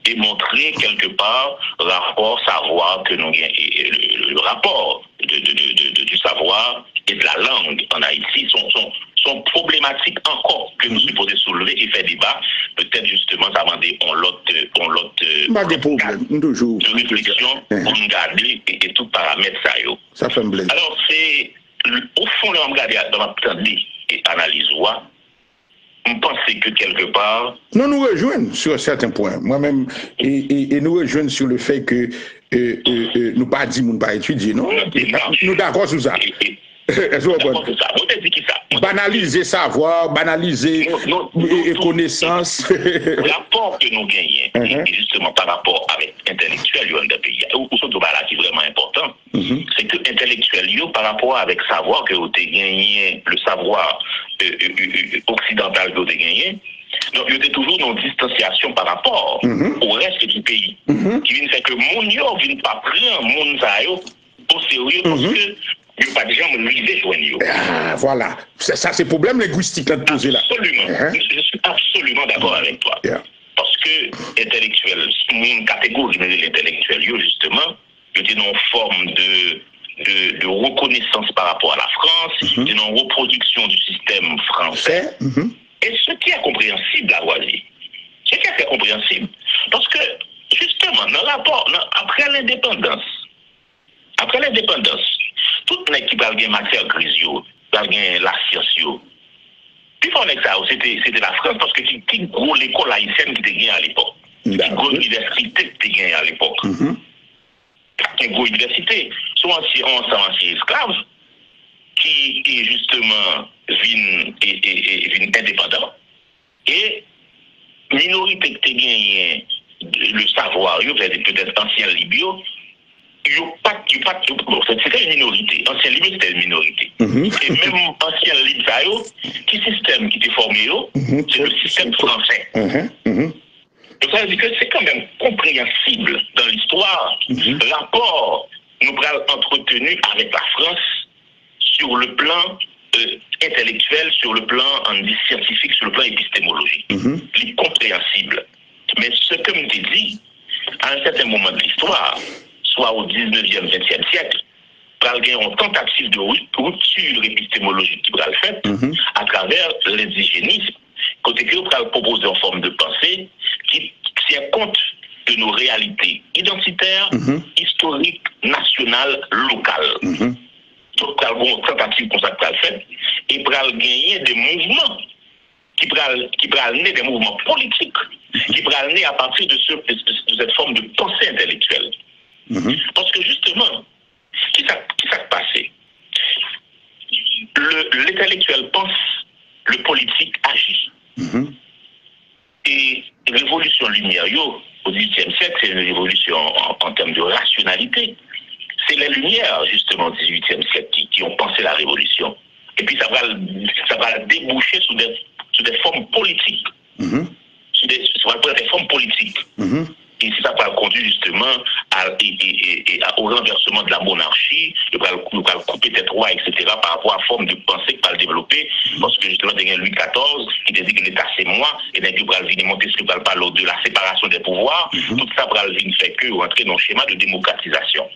Démontrer quelque part le rapport savoir que nous le rapport du savoir et de la langue en Haïti sont problématiques encore que nous supposons soulever et faire débat. Peut-être justement ça m'a dit on l'autre de réflexion pour nous garder et tout paramètre ça yo. Ça fait un blé. Alors c'est au fond on regarder dans ma analyse on pense que quelque part... Non, nous rejoignons sur certains points. Moi-même, et nous rejoignons sur le fait que nous pas dit, nous pas étudier, non? Nous d'accord sur ça. Banaliser savoir, banaliser connaissance. L'apport que nous gagnons, justement par rapport avec intellectuels dans pays, ou surtout qui est vraiment important, c'est que intellectuels, par rapport avec savoir que vous avez gagné, le savoir occidental que vous avez gagné, donc il y a toujours une distanciation par rapport au reste du pays, qui vient faire que mon yo vient pas prendre mon au sérieux parce que il n'y a pas de gens qui joignent. Voilà. Ça, c'est le problème linguistique là de poser là. Absolument. Je suis absolument d'accord avec toi. Parce que intellectuel, une catégorie de l'intellectuel, justement, il y a une forme de reconnaissance par rapport à la France, une reproduction du système français. Et ce qui est compréhensible, la Loisier, ce qui est compréhensible, parce que, justement, dans le rapport, après l'indépendance, tout le monde qui parle de matière grise, parle de la science, puis on est ça, c'était la France parce que qui gros l'école haïtienne qui était gagnée à l'époque, qui gros université qui était gagnée à l'époque, qui gros université, soit ancien esclaves qui justement viennent indépendants et minorité qui était gagnée le savoir, peut-être ancien Libyo. c'était une minorité. Ancien libre, c'était une minorité. Et même ancien libre, qui système qui était formé, c'est le système français. Donc ça veut dire que c'est quand même compréhensible dans l'histoire le rapport nous avons entretenu avec la France sur le plan intellectuel, sur le plan scientifique, sur le plan épistémologique. C'est compréhensible. Mais ce que je t'ai dit, à un certain moment de l'histoire, soit au 19e, 20e siècle, il y a une tentative de rupture épistémologique qui va le faire à travers l'indigénisme, côté que va proposer en forme de pensée qui tient compte de nos réalités identitaires, historiques, nationales, locales. Donc, il y a une tentative comme ça qui va le faire, et pour gagner des mouvements qui va naître des mouvements politiques, qui va naître à partir de cette forme de pensée intellectuelle. Parce que justement, qui s'est passé? L'intellectuel pense, le politique agit. Et révolution lumière, au XVIIIe siècle, c'est une révolution en termes de rationalité. C'est les Lumières, justement, du XVIIIe siècle qui ont pensé la révolution. Et puis ça va déboucher sur des formes politiques. Sur des formes politiques. Et ça va conduire justement au renversement de la monarchie, il va couper tête roi, etc., par rapport à la forme de pensée qu'il va développer, parce que justement, il y a Louis XIV qui dit que l'État c'est moi, et il va venir monter ce qu'il va parler de la séparation des pouvoirs, tout ça va venir faire que rentrer dans le schéma de démocratisation.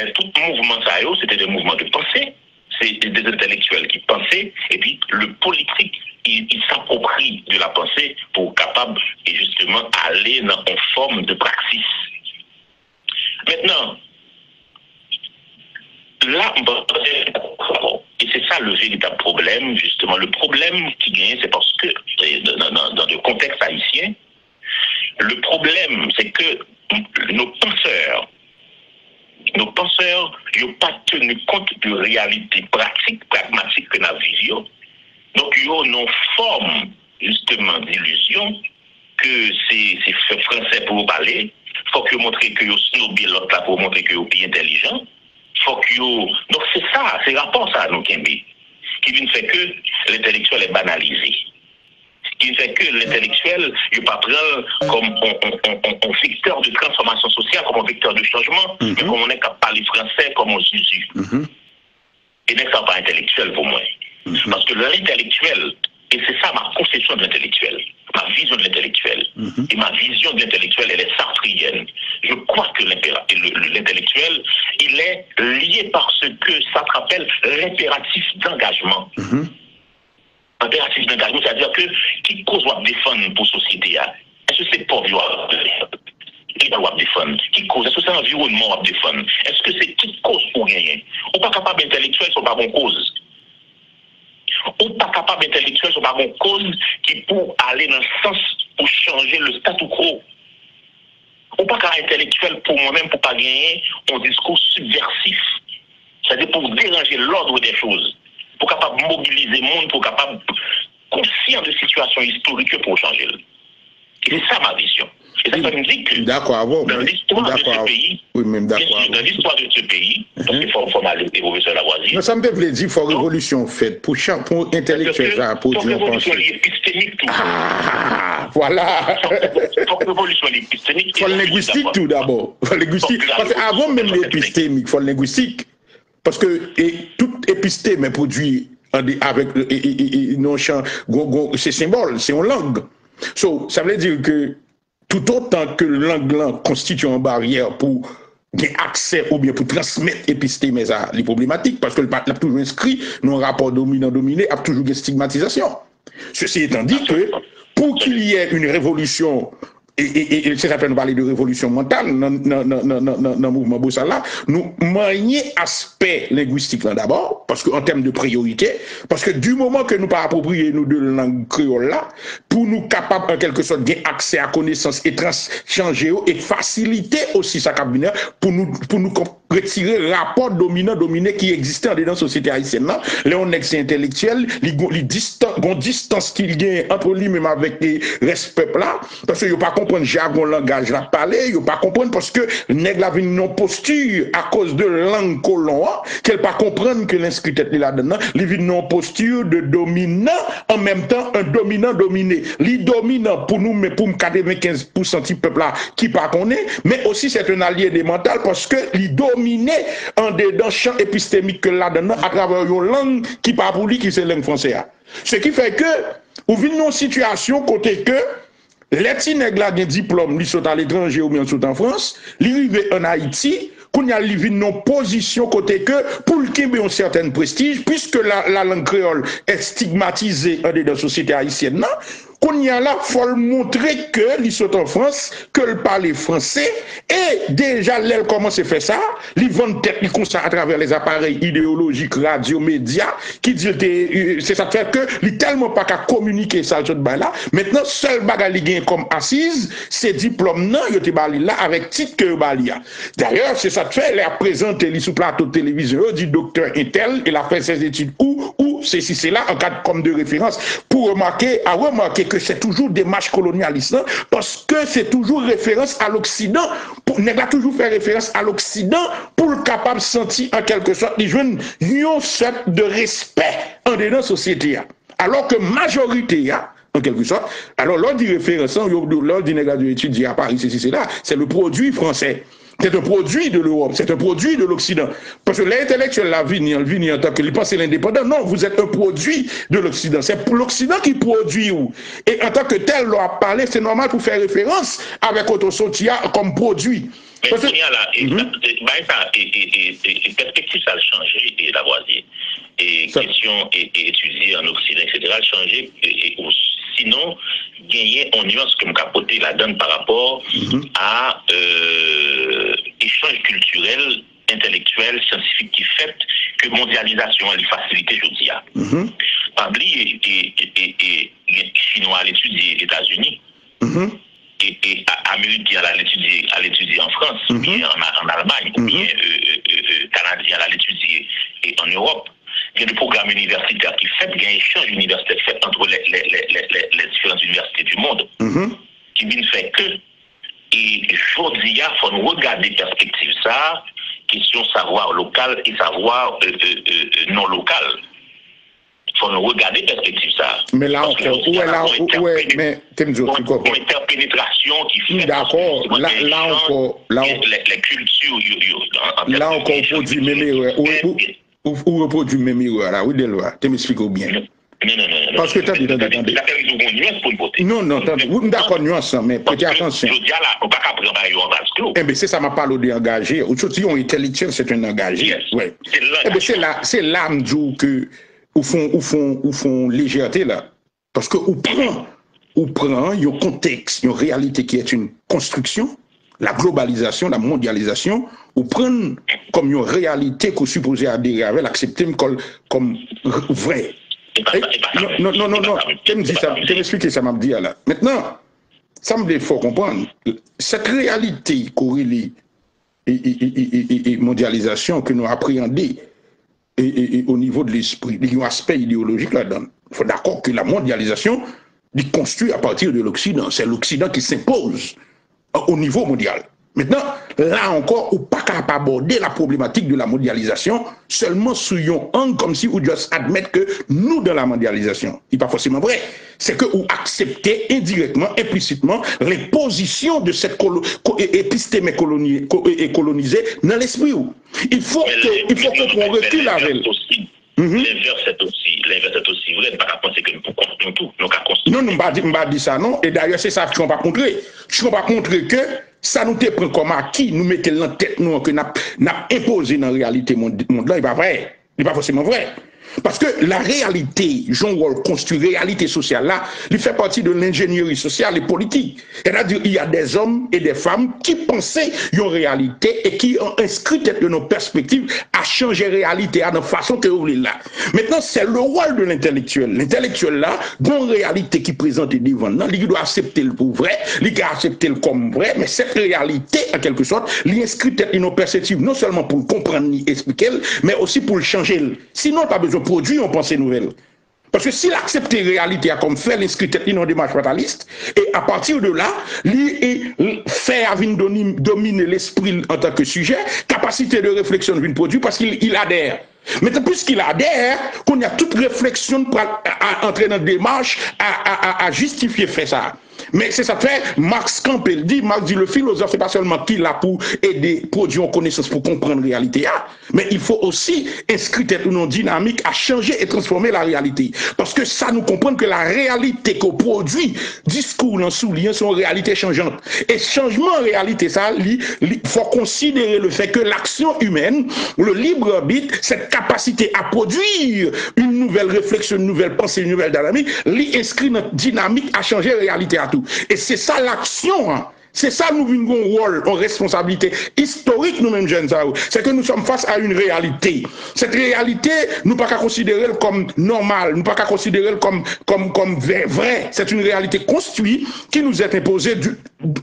Et tout mouvement, ça, c'était des mouvements de pensée, c'est des intellectuels qui pensaient, et puis le politique, il s'approprie de la pensée pour capable et justement aller dans une forme de praxis. Maintenant, là, et c'est ça le véritable problème, justement. Le problème qui gagne, c'est parce que dans le contexte haïtien, le problème, c'est que nos penseurs n'ont pas tenu compte de réalité pratique, pragmatique que nous vivions. Donc, il y a une forme, justement, d'illusion que c'est français pour vous parler. Il faut que vous montrez que vous snobez l'autre là pour montrer que vous êtes intelligent. Faut que donc, c'est ça, c'est rapport ça à nous, Kembe, qui vient faire que l'intellectuel est banalisé. Qui fait que l'intellectuel, il ne pas prendre comme un vecteur de transformation sociale, comme un vecteur de changement, mais comme on est capable de parler français comme un Jésus. Et n'est pas intellectuel pour moi. Parce que l'intellectuel, et c'est ça ma conception de l'intellectuel, ma vision de l'intellectuel, et ma vision de l'intellectuel, elle est sartrienne. Je crois que l'intellectuel, il est lié par ce que ça te rappelle l'impératif d'engagement. Impératif d'engagement, c'est-à-dire que qui cause doit défendre pour la société? Est-ce que c'est pauvre qui doit défendre? Qui cause? Est-ce que c'est l'environnement qui doit défendre? Est-ce que c'est qui cause pour gagner? On n'est pas capable d'intellectuel, ce n'est pas bonne cause. On n'est pas capable d'intellectuel, ce n'est pas bonne cause qui pour aller dans le sens pour changer le statu quo. On n'est pas capable d'intellectuel pour moi-même, pour ne pas gagner un discours subversif. C'est-à-dire pour déranger l'ordre des choses. Pour capable mobiliser le monde, pour capable conscient de situation historique pour changer. Et c'est ça ma vision. Et ça me dit que dans l'histoire de ce pays, dans l'histoire de ce pays, parce qu'il faut aller des professeurs Lavoisier. Ça me fait plaisir, il faut révolution faite pour intellectuel, pour dire révolution épistémique tout. Voilà. Il faut révolution épistémique. Il faut le linguistique tout d'abord. Parce qu'avant même l'épistémique, il faut le linguistique. Parce que toute épistème est produite avec nos champs, c'est symbole, c'est une langue. So, ça veut dire que tout autant que langue constitue une barrière pour avoir accès ou bien pour transmettre épistème à les problématiques, parce que le peuple a toujours inscrit dans un rapport dominant-dominé, a toujours une stigmatisation. Ceci étant dit que pour qu'il y ait une révolution, et c'est ça nous parler de révolution mentale dans le mouvement Boussala, nous manions aspect linguistique là d'abord, parce qu'en termes de priorité, parce que du moment que nous pas approprier nous de la langue créole là, pour nous capables en quelque sorte d'avoir accès à connaissances et changer et faciliter aussi sa cabinet pour nous retirer le rapport dominant-dominé qui existait dans la société haïtienne là, là on est intellectuel, les distance qu'il y a entre lui même avec les respect là, parce qu'il n'y a pas comprendre jargon langage la parler, yo pas comprendre parce que nèg la vinn non posture à cause de langue colon qu'elle pas comprendre que l'inscrit tête là-dedans, li vinn non posture de dominant en même temps un dominant dominé. Li dominant pour nous mais pour 95% du peuple là qui pas connaît, mais aussi c'est un allié des mental parce que li dominé en dedans champ épistémique que là-dedans à travers une langue qui pas pour lui qui c'est langue française. Ce qui fait que ou vinn non situation côté que les petits nègres là gen diplôme, ils sont à l'étranger ou bien sont en France, ils arrivent en Haïti, qu'on y a livré non position côté que pour le Québec un certain prestige, puisque la langue créole est stigmatisée dans la société haïtienne, non? Qu'on y a là, faut montrer que ils sont en France, que le parle français, et déjà, l'elle commence à faire ça, ils vendent tête, ils comme ça à travers les appareils idéologiques, radio, médias, qui disent, c'est ça fait que, ils tellement pas qu'à communiquer ça, là. Maintenant, seul bagage li gagne comme assise, c'est diplôme, non, yo te bali là, avec titre que bali. D'ailleurs, c'est ça fait, elle a présenté, li sous plateau de télévision, dit docteur Intel, il a fait ses études où, c'est là, en cadre comme de référence, pour remarquer que c'est toujours des matchs colonialistes, parce que c'est toujours référence à l'Occident, n'est pas toujours fait référence à l'Occident pour le capable de sentir en quelque sorte les jeunes une sorte de respect en dedans la société. Alors que majorité, en quelque sorte, alors lors du référence, lors du négat d'étudier à Paris, c'est là, c'est le produit français. C'est un produit de l'Europe, c'est un produit de l'Occident. Parce que l'intellectuel, la vie, en tant que pense l'indépendant, non, vous êtes un produit de l'Occident. C'est pour l'Occident qui produit vous. Et en tant que tel, l'on a parlé, c'est normal pour faire référence avec Otto Sotia comme produit. Mais parce que, perspective, ça a changé, et la voisie. Et question étudiée en Occident, etc., a changé. Sinon, gagner en nuance comme capoter la donne par rapport à échange culturel, intellectuel, scientifique qui fait que mondialisation elle facilite aujourd'hui. Pabli et Chinois à l'étudier aux États-Unis. Et Américain à l'étudier en France, ou bien en Allemagne, ou bien Canadien à l'étudier en Europe. Il y a des programmes universitaires qui fait, il y a un échange universitaire fait entre les différentes universités du monde, qui ne fait que, et aujourd'hui, il faut nous regarder perspective ça, question savoir local et savoir non local. Il faut nous regarder perspective ça. Mais là encore, mais interpénétration qui fait. D'accord, là encore, les cultures, là encore, on produit même erreur. Ou reproduit même erreur là, oui, Delva, tu m'expliques bien. Non. Parce que attendez. Non, d'accord, nuance, mais prêtez attention. Je dis là, on ne peut pas prendre un vase clos. Eh bien, c'est ça, m'a parlé d'engagé. Aujourd'hui, on est intellectuel, c'est un engagé. Ouais. Eh bien, c'est là, que, au fond, légèreté là. Parce que, on prend, il y a un contexte, une réalité qui est une construction, la globalisation, la mondialisation, ou prendre comme une réalité qu'on supposait adhérer avec, l'accepter comme vrai. Non. Tu me dis ça, tu m'expliques ça, m'a dit là. Maintenant, ça me faut comprendre. Cette réalité corrélée et mondialisation que nous appréhendons et au niveau de l'esprit, il y a un aspect idéologique là-dedans. Il faut d'accord que la mondialisation est construite à partir de l'Occident. C'est l'Occident qui s'impose au niveau mondial. Maintenant, là encore, on ne peut pas aborder la problématique de la mondialisation seulement sous un angle comme si on juste admettre que nous, dans la mondialisation, il n'est pas forcément vrai. C'est que vous acceptez indirectement, implicitement, les positions de cette épistémie colonisée dans l'esprit. Il faut qu'on recule avec. L'inverse est aussi vrai. Pas penser que nous construisons tout. Non, nous ne pas dire ça, non. Et d'ailleurs, c'est ça que je ne vais pas montrer. Je ne vais pas montrer que ça nous te prend comme acquis, nous mettons dans la tête, nous, que nous avons imposé dans la réalité monde là, il n'est pas vrai. Il n'est pas forcément vrai. Parce que la réalité, Jean-Wall construit réalité sociale là, il fait partie de l'ingénierie sociale et politique. C'est-à-dire il y a des hommes et des femmes qui pensaient une réalité et qui ont inscrit de nos perspectives à changer réalité à notre façon que vous voulez là. Maintenant, c'est le rôle de l'intellectuel. L'intellectuel là, dans la réalité qui présente devant nous, il doit accepter le pour vrai, il doit accepter le comme vrai, mais cette réalité, en quelque sorte, il inscrit de nos perspectives non seulement pour le comprendre ni expliquer, mais aussi pour le changer. Sinon, pas besoin de produire une pensée nouvelle. Parce que s'il accepte la réalité comme fait l'inscrit dans une démarche fataliste, et à partir de là, il fait dominer l'esprit en tant que sujet, capacité de réflexion de produit parce qu'il adhère. Maintenant, puisqu'il adhère, qu'on y a toute réflexion pour entrer dans la démarche à justifier fait ça. Mais c'est ça fait, Marx Campbell dit, Marx dit, le philosophe, c'est pas seulement qui là pour aider, produire en connaissance pour comprendre la réalité, mais il faut aussi inscrire une dynamique à changer et transformer la réalité. Parce que ça nous comprend que la réalité qu'on produit, discours dans souligne, sont réalité changeante. Et changement en réalité, ça, il faut considérer le fait que l'action humaine, le libre arbitre, cette capacité à produire une nouvelle réflexion, une nouvelle pensée, une nouvelle dynamique, l'inscrit notre dynamique à changer la réalité à tout. Et c'est ça l'action, hein. C'est ça nous avons un rôle, en responsabilité historique nous-mêmes jeunes. C'est que nous sommes face à une réalité. Cette réalité, nous ne pouvons pas considérer comme normale, nous ne pouvons pas considérer comme vrai. C'est une réalité construite qui nous est imposée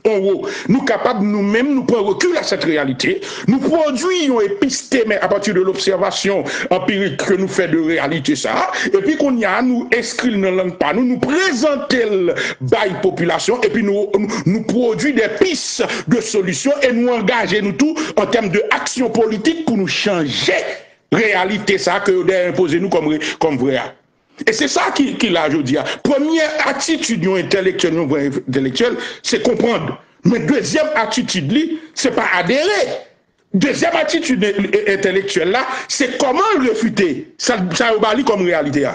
en haut. Nous capables nous-mêmes, nous prenons recul à cette réalité. Nous produisons épistémé à partir de l'observation empirique que nous fait de réalité ça. Et puis qu'on y a, nous inscrire dans langue pas, nous présenter le bail population et puis nous produisons des pistes de solutions et nous engager nous tous en termes de action politique pour nous changer réalité ça que vous avez imposé nous comme vrai. Et c'est ça qu'il a aujourd'hui. Première attitude intellectuelle, c'est comprendre. Mais deuxième attitude, c'est pas adhérer. Deuxième attitude intellectuelle là, c'est comment le réfuter. Ça va comme réalité.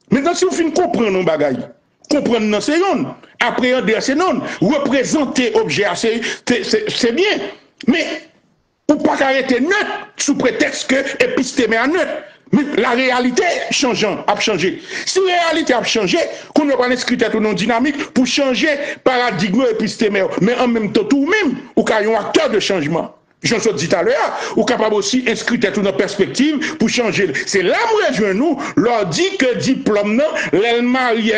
Maintenant, si vous finissez comprendre nos bagailles, comprendre dans ces zones, appréhender ces zones, représenter objet, c'est bien. Mais pour pas arrêter neutre sous prétexte que épistémé à neutre. Mais la réalité changeant, a changé. Si la réalité a changé, qu'on n'a pas inscrit tout non dynamique pour changer paradigme épistémaire, mais en même temps tout même, ou qu'il y a un acteur de changement. J'en ai dit tout à l'heure, ou capable aussi inscrire toute notre perspective pour changer. C'est là où je nous leur dit que diplôme non,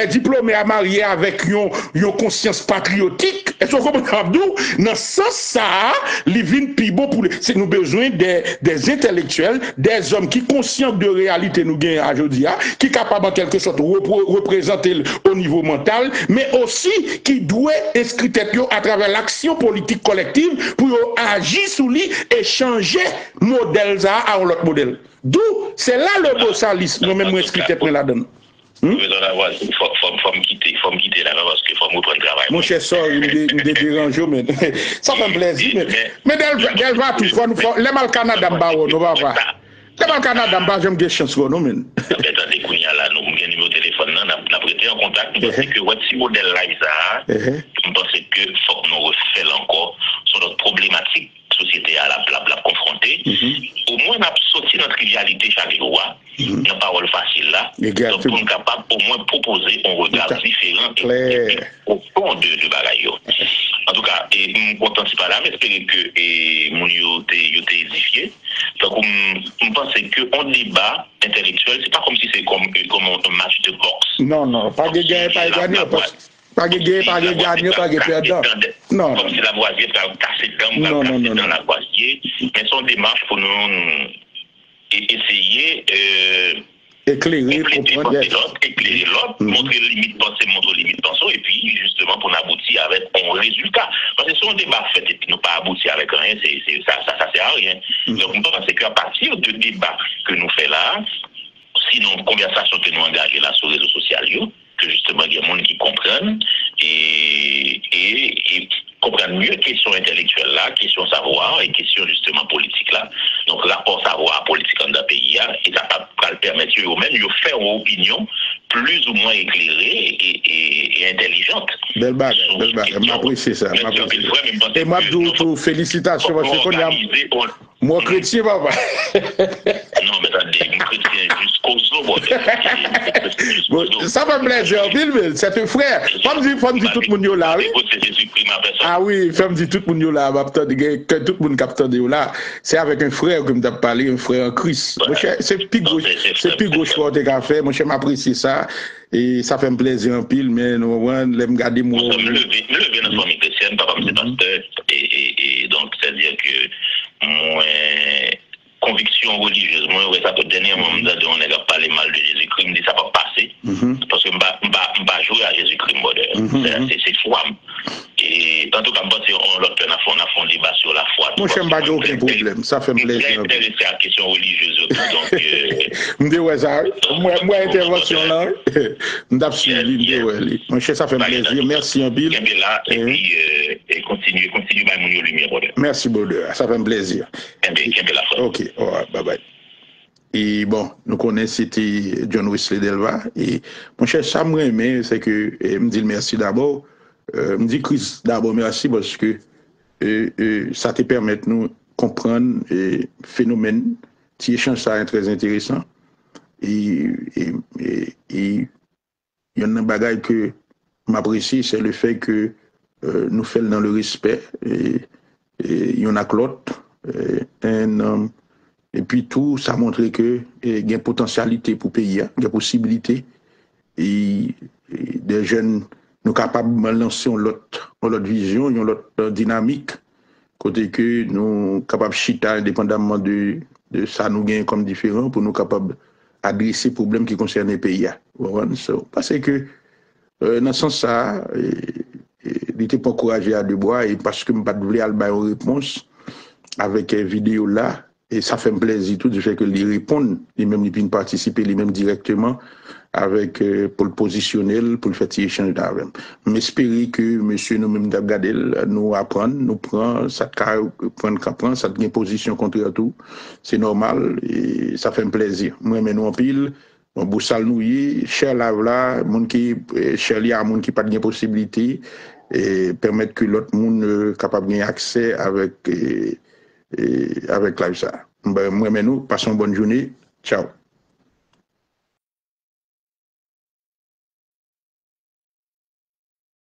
diplômé à marier avec une conscience patriotique. Et ce qu'on comprend dans ce sens ça, les vignes pibo pour c'est nous besoin des intellectuels, des hommes qui conscients de réalité nous gagnent aujourd'hui, qui capable en quelque sorte représenter au niveau mental, mais aussi qui doit inscrire à travers l'action politique collective pour agir sous et changer modèle ça à un autre modèle. D'où c'est là le beau salis, nous-mêmes inscrits pour la donne. Faut me quitter là parce que faut me prendre travail. Mon cher sort, il me dérange, mais ça fait plaisir. Mais d'elle va tout, les mal Canada m'bawo, nous va pas. Les mal Canada m'ba, j'aime bien chance non men. Attendez, Kounia là, nous avons un numéro de téléphone là, n'a prêté en contact, nous pensons que what si modèle là ça, nous pensons que faut que nous refait encore sur notre problématique société à la confronter. Au moins, on a sorti notre trivialité chaque jour. Une parole facile là. Donc, on est capable au moins proposer un regard différent et au fond de bagaille. En tout cas, je suis content de pas là, mais j'espère que mon yo t'es édifié. Donc, on pense qu'un débat intellectuel, c'est pas comme si c'est comme un match de boxe. Non, pas de gagner, pas de gagner. Pas de gagner, pas de gagner, pas de perdre. Non. Comme si la voisière cassée dans la voisière. Mais son démarche pour nous essayer éclairer l'autre, montrer limite pensée, montrer limite pensée, et puis justement pour aboutir avec un résultat. Parce que si on débat fait et puis nous pas aboutir avec rien, ça sert à rien. Donc on pense qu'à partir de débat que nous faisons là, sinon conversation que nous engageons là sur les réseaux sociaux, que justement il y a des gens qui comprennent et comprennent mieux question intellectuelle là, question savoir et question justement politique là. Donc rapport savoir politique dans le pays et ça va permettre eux-mêmes de faire une opinion plus ou moins éclairée et intelligente. Belle bague, m'apprécie ça. Et moi, félicitations parce que moi, chrétien, papa. Non, mais attendez, moi, chrétien jusqu'aux os. Ça va me plaisir, c'est un frère. Faut me dire tout le monde là, oui. Ah oui, faut me dire tout le monde là, que tout le monde capte là. C'est avec un frère que je parlé, un frère en Christ. C'est plus gauche pour te faire, mon cher m'apprécie ça. Et ça fait un plaisir en pile, mais nous, l'aime garder moi. Je me lever dans la famille chrétienne, papa, c'est pasteur, et donc, c'est-à-dire que moi, conviction religieuse. Moi, ça peut dernièrement, on a parlé mal de Jésus-Christ, me dit ça va passer. Parce que je ne pas jouer à Jésus-Christ, c'est foi. Et en tout cas, on a fait un débat sur la foi. Moi, je n'ai pas aucun problème, ça fait plaisir. Je suis intéressé à la question religieuse. Donc, je me dis, ouais, ça, moi, intervention là, je suis ouais. Moi, ça fait plaisir. Merci, un Bill. Et puis, continue à mon lumière. Merci, Baudeur. Ça fait plaisir. Ok, bye bye. Et bon, nous connaissons, c'était John Wesley Delva. Et mon cher, ça me c'est que, me dit merci d'abord. Me dit Chris d'abord merci parce que ça te permet de nous comprendre le phénomène. Petit échange, ça est très intéressant. Et il y a un bagage que m'apprécie, c'est le fait que nous faisons dans le respect. Et il y en a que l'autre. Et puis tout, ça montre que il y a une potentialité pour le pays, il y a une possibilité. Et des jeunes nous capables de lancer l'autre vision, l'autre dynamique, côté que nous capables de chita indépendamment de ça nous gagne comme différent pour nous capables d'adresser les problèmes qui concernent les pays. Parce que dans ce sens ça, il n'était pas encouragé à Dubois et parce que je ne voulais pas avoir une réponse avec une vidéo là. Et ça fait un plaisir tout du fait que les répondent, les mêmes ils peuvent participer, les mêmes directement avec pour le positionnel, pour le faire échange d'avant. J'espère que monsieur nous-mêmes d'Abgadel nous apprend, nous prend, ça prend, ça devient position contre tout. C'est normal et ça fait un plaisir. Moi, mais nous en pile, on boussal nous cher là, monde qui, cher li à monde qui pas de possibilité et permettre que l'autre monde capable d'avoir accès avec avec live ça. Moi, mais nous, passons une bonne journée. Ciao.